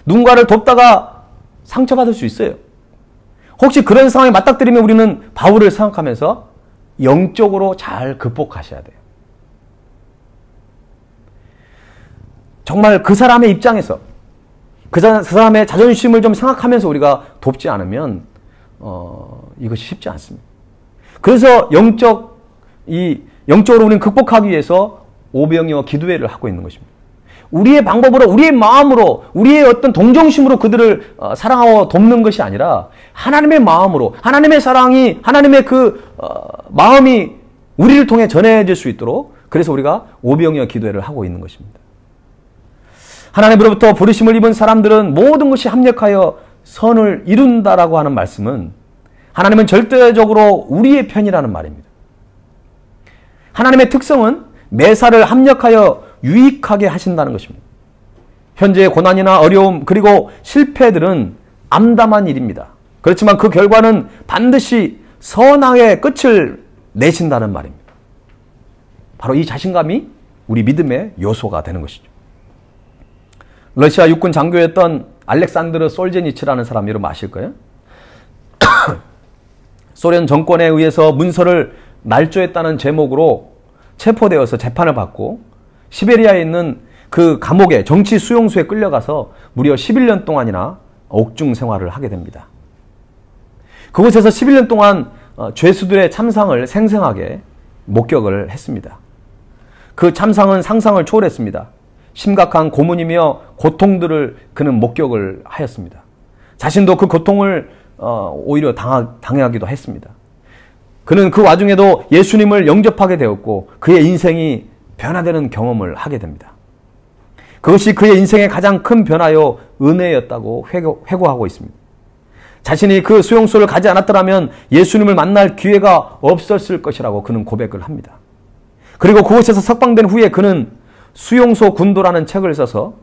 Speaker 5: 누군가를 돕다가 상처받을 수 있어요. 혹시 그런 상황에 맞닥뜨리면 우리는 바울을 생각하면서 영적으로 잘 극복하셔야 돼요. 정말 그 사람의 입장에서 그 사람의 자존심을 좀 생각하면서 우리가 돕지 않으면 이것이 쉽지 않습니다. 그래서 영적으로 우리는 극복하기 위해서 오병이어 기도회를 하고 있는 것입니다. 우리의 방법으로, 우리의 마음으로, 우리의 어떤 동정심으로 그들을 사랑하고 돕는 것이 아니라 하나님의 마음으로, 하나님의 사랑이, 하나님의 마음이 우리를 통해 전해질 수 있도록 그래서 우리가 오병이어 기도회를 하고 있는 것입니다. 하나님으로부터 부르심을 입은 사람들은 모든 것이 합력하여 선을 이룬다라고 하는 말씀은 하나님은 절대적으로 우리의 편이라는 말입니다. 하나님의 특성은 매사를 합력하여 유익하게 하신다는 것입니다. 현재의 고난이나 어려움 그리고 실패들은 암담한 일입니다. 그렇지만 그 결과는 반드시 선악의 끝을 내신다는 말입니다. 바로 이 자신감이 우리 믿음의 요소가 되는 것이죠. 러시아 육군 장교였던 알렉산드르 솔제니츠라는 사람 여러분 아실 거예요? 소련 정권에 의해서 문서를 날조했다는 제목으로 체포되어서 재판을 받고 시베리아에 있는 그 감옥에 정치 수용소에 끌려가서 무려 11년 동안이나 옥중 생활을 하게 됩니다. 그곳에서 11년 동안 죄수들의 참상을 생생하게 목격을 했습니다. 그 참상은 상상을 초월했습니다. 심각한 고문이며 고통들을 그는 목격을 하였습니다. 자신도 그 고통을 오히려 당하기도 했습니다. 그는 그 와중에도 예수님을 영접하게 되었고 그의 인생이 변화되는 경험을 하게 됩니다. 그것이 그의 인생의 가장 큰 변화요 은혜였다고 회고하고 있습니다. 자신이 그 수용소를 가지 않았더라면 예수님을 만날 기회가 없었을 것이라고 그는 고백을 합니다. 그리고 그곳에서 석방된 후에 그는 수용소 군도라는 책을 써서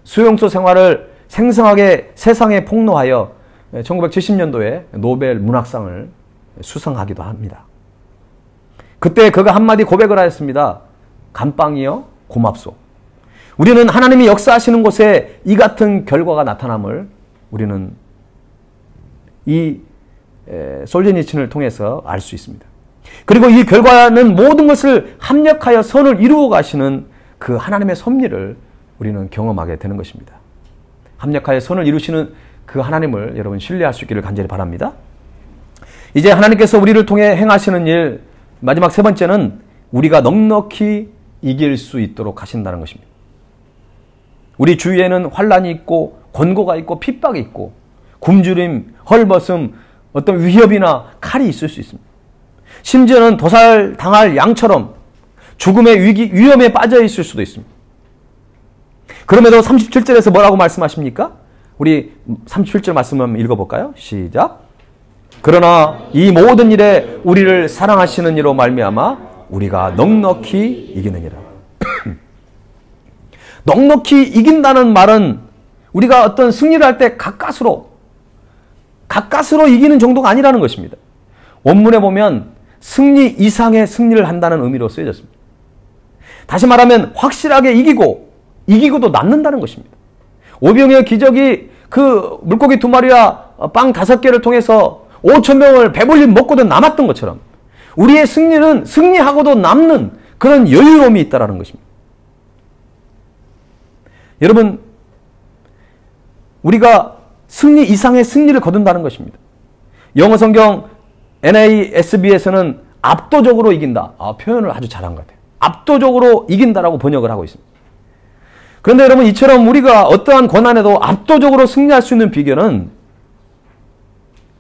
Speaker 5: 수용소 생활을 생생하게 세상에 폭로하여 1970년도에 노벨 문학상을 수상하기도 합니다. 그때 그가 한마디 고백을 하였습니다. 감빵이여 고맙소. 우리는 하나님이 역사하시는 곳에 이 같은 결과가 나타남을 우리는 이 솔제니친을 통해서 알 수 있습니다. 그리고 이 결과는 모든 것을 합력하여 선을 이루어 가시는 그 하나님의 섭리를 우리는 경험하게 되는 것입니다. 합력하여 선을 이루시는 그 하나님을 여러분 신뢰할 수 있기를 간절히 바랍니다. 이제 하나님께서 우리를 통해 행하시는 일, 마지막 세 번째는 우리가 넉넉히 이길 수 있도록 하신다는 것입니다. 우리 주위에는 환란이 있고 권고가 있고 핍박이 있고 굶주림, 헐벗음, 어떤 위협이나 칼이 있을 수 있습니다. 심지어는 도살당할 양처럼 죽음의 위험에 빠져 있을 수도 있습니다. 그럼에도 37절에서 뭐라고 말씀하십니까? 우리 37절 말씀 한번 읽어볼까요? 시작. 그러나 이 모든 일에 우리를 사랑하시는 이로 말미암아 우리가 넉넉히 이기느니라. 넉넉히 이긴다는 말은 우리가 어떤 승리를 할 때 가까스로 이기는 정도가 아니라는 것입니다. 원문에 보면 승리 이상의 승리를 한다는 의미로 쓰여졌습니다. 다시 말하면 확실하게 이기고도 남는다는 것입니다. 오병이어 기적이 그 물고기 2마리와 빵 5개를 통해서 5,000명을 배불리 먹고도 남았던 것처럼 우리의 승리는 승리하고도 남는 그런 여유로움이 있다는 것입니다. 여러분, 우리가 승리 이상의 승리를 거둔다는 것입니다. 영어 성경 NASB에서는 압도적으로 이긴다. 표현을 아주 잘한 것 같아요. 압도적으로 이긴다라고 번역을 하고 있습니다. 그런데 여러분, 이처럼 우리가 어떠한 고난에도 압도적으로 승리할 수 있는 비결은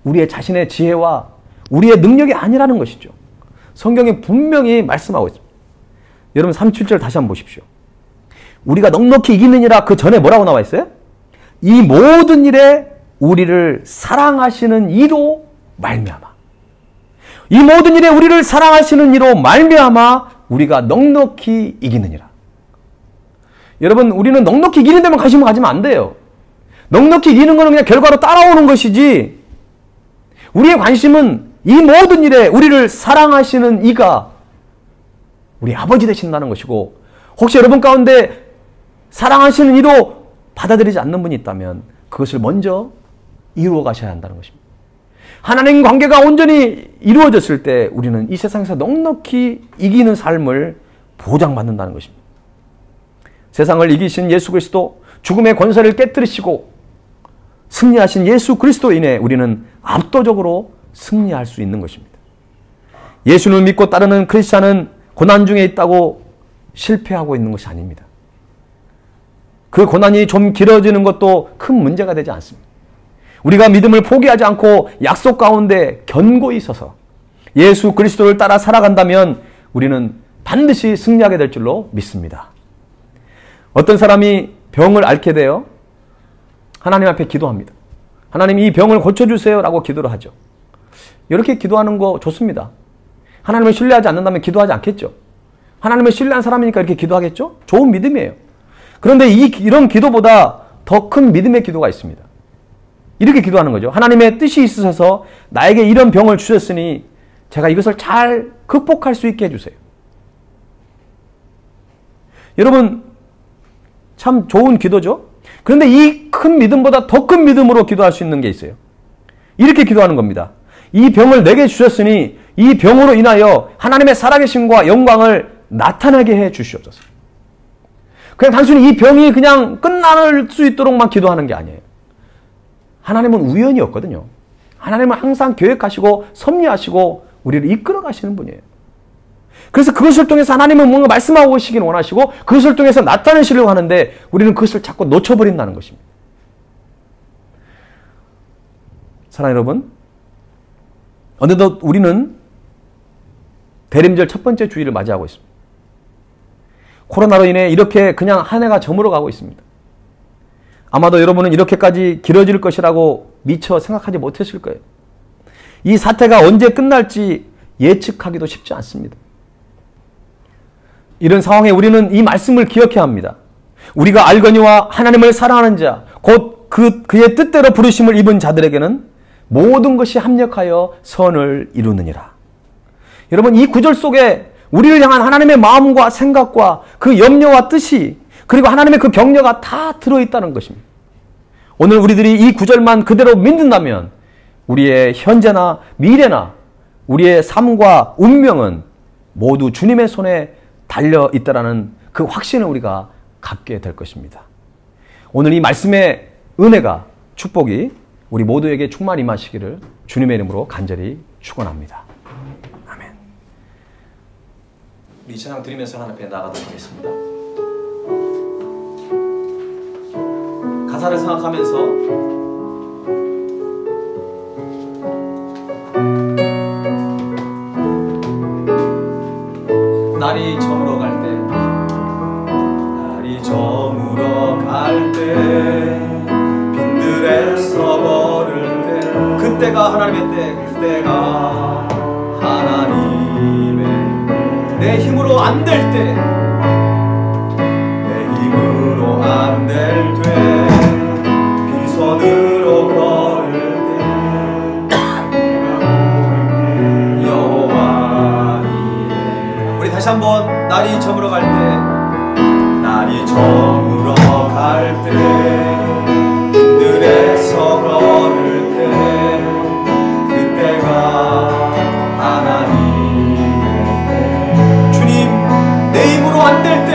Speaker 5: 우리의 자신의 지혜와 우리의 능력이 아니라는 것이죠. 성경이 분명히 말씀하고 있습니다. 여러분 37절 다시 한번 보십시오. 우리가 넉넉히 이기느니라 그 전에 뭐라고 나와 있어요? 이 모든 일에 우리를 사랑하시는 이로 말미암아. 이 모든 일에 우리를 사랑하시는 이로 말미암아 우리가 넉넉히 이기느니라. 여러분, 우리는 넉넉히 이기는 데만 관심을 가지면 안 돼요. 넉넉히 이기는 것은 그냥 결과로 따라오는 것이지, 우리의 관심은 이 모든 일에 우리를 사랑하시는 이가 우리 아버지 되신다는 것이고, 혹시 여러분 가운데 사랑하시는 이로 받아들이지 않는 분이 있다면 그것을 먼저 이루어 가셔야 한다는 것입니다. 하나님 관계가 온전히 이루어졌을 때 우리는 이 세상에서 넉넉히 이기는 삶을 보장받는다는 것입니다. 세상을 이기신 예수 그리스도, 죽음의 권세를 깨뜨리시고 승리하신 예수 그리스도로 인해 우리는 압도적으로 승리할 수 있는 것입니다. 예수를 믿고 따르는 크리스찬은 고난 중에 있다고 실패하고 있는 것이 아닙니다. 그 고난이 좀 길어지는 것도 큰 문제가 되지 않습니다. 우리가 믿음을 포기하지 않고 약속 가운데 견고히 서서 예수 그리스도를 따라 살아간다면 우리는 반드시 승리하게 될 줄로 믿습니다. 어떤 사람이 병을 앓게 되어 하나님 앞에 기도합니다. 하나님, 이 병을 고쳐주세요 라고 기도를 하죠. 이렇게 기도하는 거 좋습니다. 하나님을 신뢰하지 않는다면 기도하지 않겠죠. 하나님을 신뢰한 사람이니까 이렇게 기도하겠죠. 좋은 믿음이에요. 그런데 이런 기도보다 더 큰 믿음의 기도가 있습니다. 이렇게 기도하는 거죠. 하나님의 뜻이 있으셔서 나에게 이런 병을 주셨으니 제가 이것을 잘 극복할 수 있게 해주세요. 여러분, 참 좋은 기도죠? 그런데 이 큰 믿음보다 더 큰 믿음으로 기도할 수 있는 게 있어요. 이렇게 기도하는 겁니다. 이 병을 내게 주셨으니 이 병으로 인하여 하나님의 살아계심과 영광을 나타나게 해 주시옵소서. 그냥 단순히 이 병이 그냥 끝날 수 있도록만 기도하는 게 아니에요. 하나님은 우연이 없거든요. 하나님은 항상 계획하시고 섭리하시고 우리를 이끌어 가시는 분이에요. 그래서 그것을 통해서 하나님은 뭔가 말씀하고 오시기를 원하시고 그것을 통해서 나타내시려고 하는데 우리는 그것을 자꾸 놓쳐버린다는 것입니다. 사랑하는 여러분, 어느덧 우리는 대림절 첫 번째 주일을 맞이하고 있습니다. 코로나로 인해 이렇게 그냥 한 해가 저물어 가고 있습니다. 아마도 여러분은 이렇게까지 길어질 것이라고 미처 생각하지 못했을 거예요. 이 사태가 언제 끝날지 예측하기도 쉽지 않습니다. 이런 상황에 우리는 이 말씀을 기억해야 합니다. 우리가 알거니와 하나님을 사랑하는 자, 곧 그의 뜻대로 부르심을 입은 자들에게는 모든 것이 합력하여 선을 이루느니라. 여러분, 이 구절 속에 우리를 향한 하나님의 마음과 생각과 그 염려와 뜻이 그리고 하나님의 그 격려가 다 들어있다는 것입니다. 오늘 우리들이 이 구절만 그대로 믿는다면 우리의 현재나 미래나 우리의 삶과 운명은 모두 주님의 손에 달려있다라는 그 확신을 우리가 갖게 될 것입니다. 오늘 이 말씀의 은혜가, 축복이 우리 모두에게 충만히 임하시기를 주님의 이름으로 간절히 축원합니다. 아멘.
Speaker 2: 우리 찬양 드리면서 하나님 앞에 나가도록 하겠습니다. 가사를 생각하면서 날이 저물어 갈 때, 날이 저물어 갈 때, 빈들에서 걸을 때, 그때가 하나님의 때, 그때가 하나님의 내 힘으로 안 될 때, 내 힘으로 안 될 때, 빈손으로 걸을 때, 여호와 이래. 우리 다시 한번 날이 저물어 갈 때, 날이 저물어 갈 때, 빈들에서 걸을 때, 그때가 하나님의 때. 주님, 내 힘으로 안 될 때,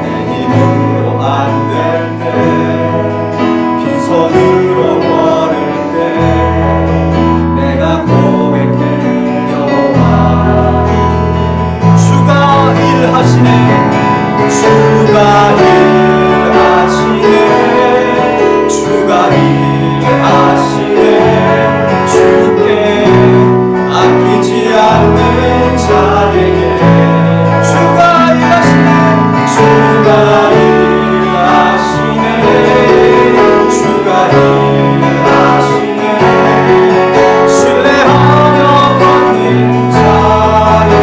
Speaker 2: 내 힘으로 안 될 때, 빈손으로 걸을 때, 내가 고백해 여호와 주가 일하시네, 주가 일하시네, 주가 일하시네, 주께 아끼지 않는 자에게 주가 일하시네, 주가 일하시네, 주가 일하시네, 신뢰하며 걷는 자에게.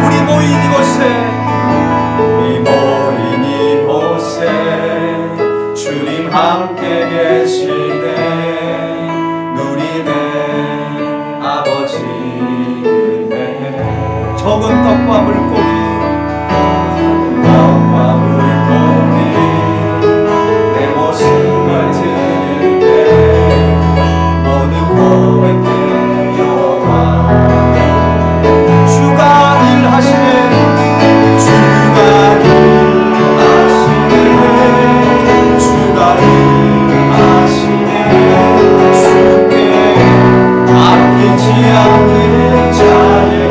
Speaker 2: 우리 모인 이곳에, 우리 모인 이곳에 주님 함께 계시네. 누리네 아버지 은혜. 적은 떡과 물고기, 작은 떡과 물고기, 내 모습을 드릴 때 모두 고백해 여호와 주가 일하시네, 주가 일하시네, 주가 일하시네, 주께 아끼지 않는 자에게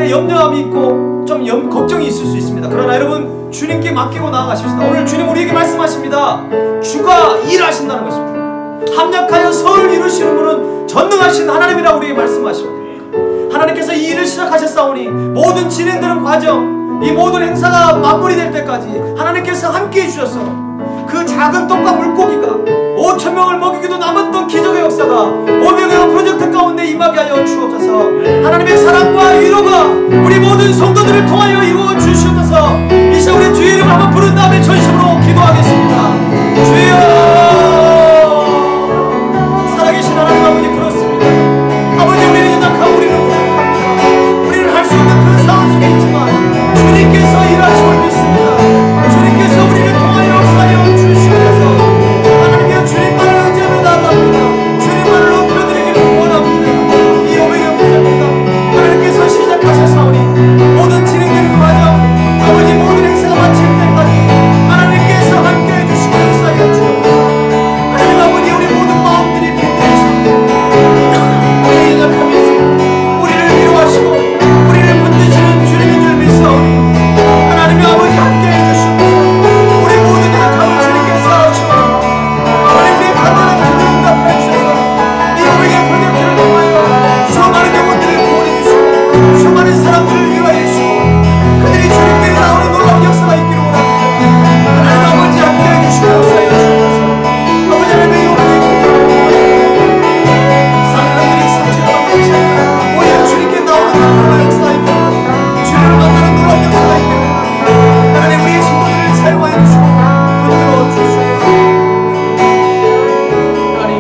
Speaker 2: 때는 염려함이 있고 좀 걱정이 있을 수 있습니다. 그러나 여러분 주님께 맡기고 나아가십시다. 오늘 주님 우리에게 말씀하십니다. 주가 일하신다는 것입니다. 합력하여 선을 이루시는 분은 전능하신 하나님이라고 우리에게 말씀하십니다. 하나님께서 이 일을 시작하셨사오니 모든 진행되는 과정, 이 모든 행사가 마무리될 때까지 하나님께서 함께해 주셔서 그 작은 떡과 물고기가 5,000명을 먹이기도 남았던 기적의 역사가 500여 프로젝트 가운데 임하게 하여 주옵소서. 하나님의 사랑과 위로가 우리 모든 성도들을 통하여 이루어 주시옵소서. 이 시간 우리 주의 이름을 한번 부른 다음에 전심으로 기도하겠습니다. 주여, 살아계신 하나님 아버지, 그렇습니다. 아버지, 우리는 연약하고 우리는 부족합니다. 우리는 할 수 없는 그 상황 속에 있지만 주님께서 일하심을 믿습니다. 주님께서 우리를 통하여 역사하여 주시옵소서. 하나님이여, 주님만을 의지하며 나아갑니다. 주님만을 높여드리기를 원합니다. 이 500여 프로젝트가 하나님께서 시작하셨사오니 모든 진행되는 과정, 아버지 모든 행사가 마칠 때까지 하나님께서 함께해 주시고 역사하여 주옵소서. 하나님 아버지, 우리 모든 마음들이 빈들이십니다. 우리의 연약함이 있습니다. 우리를 위로하시고 우리를 붙드시는 주님인 줄 믿사오니 하나님의 아버지 함께해 주시옵소서. 우리 모든 연약함을 주님께서 아시고 하나님 우리의 간절한 기도를 응답하여 주셔서 이 500의 프로젝트를 통하여 수많은 영혼들을 구원해 주시고 수많은 사람들을 위로해 주시고 그들이 주님께 나오는 놀라운 역사가 있기를 원합니다. 하나님 아버지 함께해 주시고 역사하여 주옵소서. 아버지 하나님의 영혼이 사람들이 상처가 받으시고 오히려 주님께 나오는 놀라운 역사가 있기를 원합니다. 주님을 만나는 놀라운 역사가 있기를 원합니다. 하나님 우리의 신도들을 사용하여 주시고 붙들어 주시옵소서. 하나님,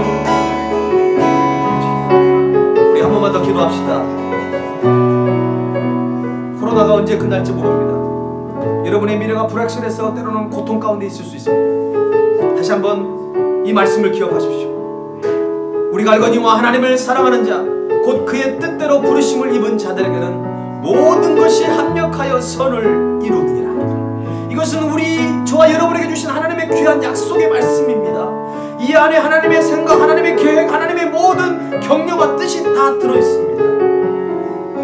Speaker 2: 우리 한 번만 더 기도합시다. 코로나가 언제 끝날지 모릅니다. 여러분의 미래가 불확실해서 때로는 고통 가운데 있을 수 있습니다. 다시 한번 이 말씀을 기억하십시오. 우리가 알거니와 하나님을 사랑하는 자, 곧 그의 뜻대로 부르심을 입은 자들에게는 모든 것이 합력하여 선을 이루느니라. 이것은 저와 여러분에게 주신 하나님의 귀한 약속의 말씀입니다. 이 안에 하나님의 생각, 하나님의 계획, 하나님의 모든 격려와 뜻이 다 들어있습니다.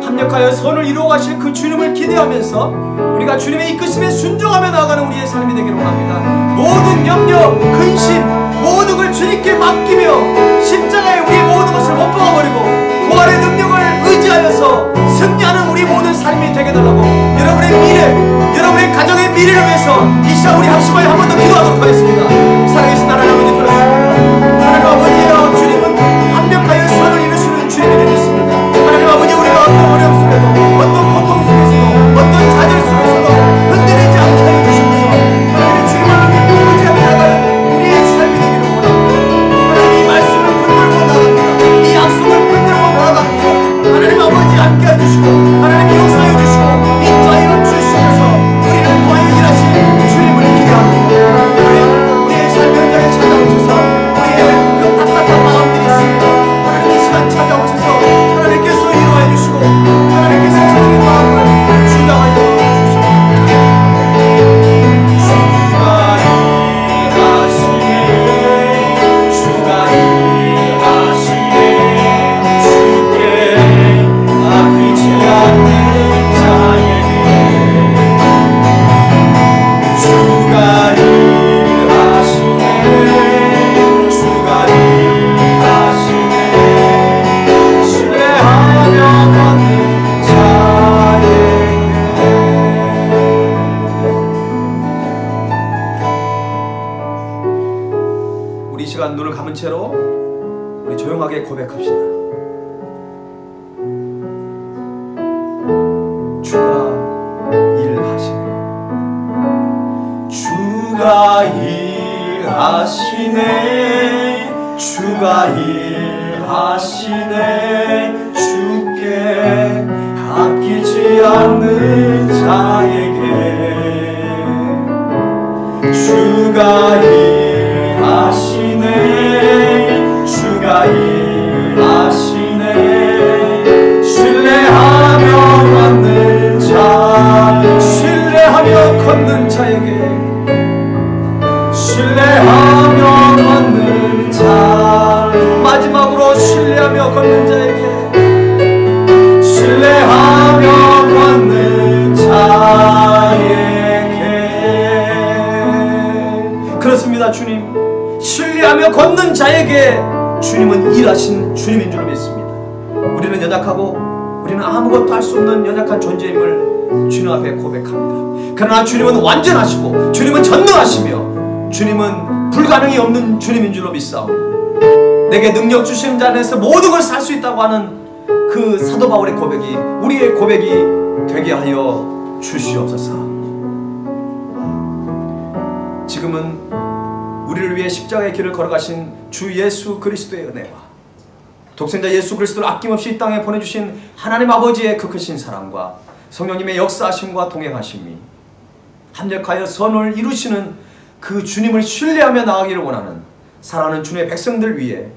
Speaker 2: 합력하여 선을 이루어 가실 그 주님을 기대하면서 우리가 주님의 이끄심에 순종하며 나아가는 우리의 삶이 되기를 원합니다. 모든 염려, 근심, 모든 걸 주님께 맡기며 십자가에 우리의 모든 것을 못 박아버리고 부활의 능력을 의지하여서 승리하는 우리 모든 삶이 되게 달라고, 여러분의 미래, 여러분의 가정의 미래를 위해서 이 시간 우리 합심하여 한 번 더 기도하도록 하겠습니다. 살아계신 하나님 아버지, 그렇습니다. 하나님 아버지여, 주님은 합력하여 선을 이루시는 주님을 믿습니다. 하나님 아버지, 우리가 어떤 어려움 속에도, 어떤 고통 속에서도, 어떤 좌절 속에서도 흔들리지 않게 하여 주시면서 하나님의 주님을 의지하며 나가는 우리의 삶이 되기를 원합니다. 하나님 이 말씀을 붙들고 나갑니다. 이 약속을 붙들고 나갑니다. 하나님 아버지 함께 해주시고 하나님 역사해 주시고 인도하여 주시면서 우리를 통하여 일하신 주님을 기대합니다. 우리의 삶 현장에 찾아오셔서 우리의 그 답답한 마음들이 있습니다. 하나님 이 시간 찾아오셔서 하나님께서 위로해 주시고 하나님께서 저들의 마음을 주장하여 주시고 주가 일하시네 주께 아프지 않는 자에게 주가 일하시네 주가 일하시네 신뢰하며 걷는 자에게. 우리 이 시간 눈을 감은 채로 우리 조용하게 고백합시다. 주가 일하시네 주가 일하시네 주가 일하시네 주께 아끼지 않는 자에게 주가 일하시네 주가 일하시네 신뢰하며 걷는 자 신뢰하며 걷는 자에게 신뢰하며 걷는 자 마지막으로 신뢰하며 걷는 자에게 신뢰하며 주님은 일하신 주님인 줄 믿습니다. 우리는 연약하고 우리는 아무것도 할 수 없는 연약한 존재임을 주님 앞에 고백합니다. 그러나 주님은 완전하시고 주님은 전능하시며 주님은 불가능이 없는 주님인 줄로 믿사오니 내게 능력 주시는 자 안에서 모든 걸 살 수 있다고 하는 그 사도 바울의 고백이 우리의 고백이 되게 하여 주시옵소서. 지금은 우리를 위해 십자가의 길을 걸어가신 주 예수 그리스도의 은혜와 독생자 예수 그리스도를 아낌없이 이 땅에 보내주신 하나님 아버지의 그 크신 사랑과 성령님의 역사하심과 동행하심이 합력하여 선을 이루시는 그 주님을 신뢰하며 나아가기를 원하는 사랑하는 주님의 백성들 위해,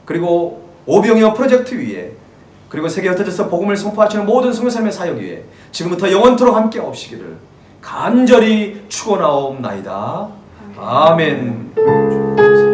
Speaker 2: 그리고 오병이어 프로젝트 위에, 그리고 세계 흩어져서 복음을 선포하시는 모든 성교사님의 사역 위에 지금부터 영원토록 함께 없으시기를 간절히 축원하옵나이다. 아멘.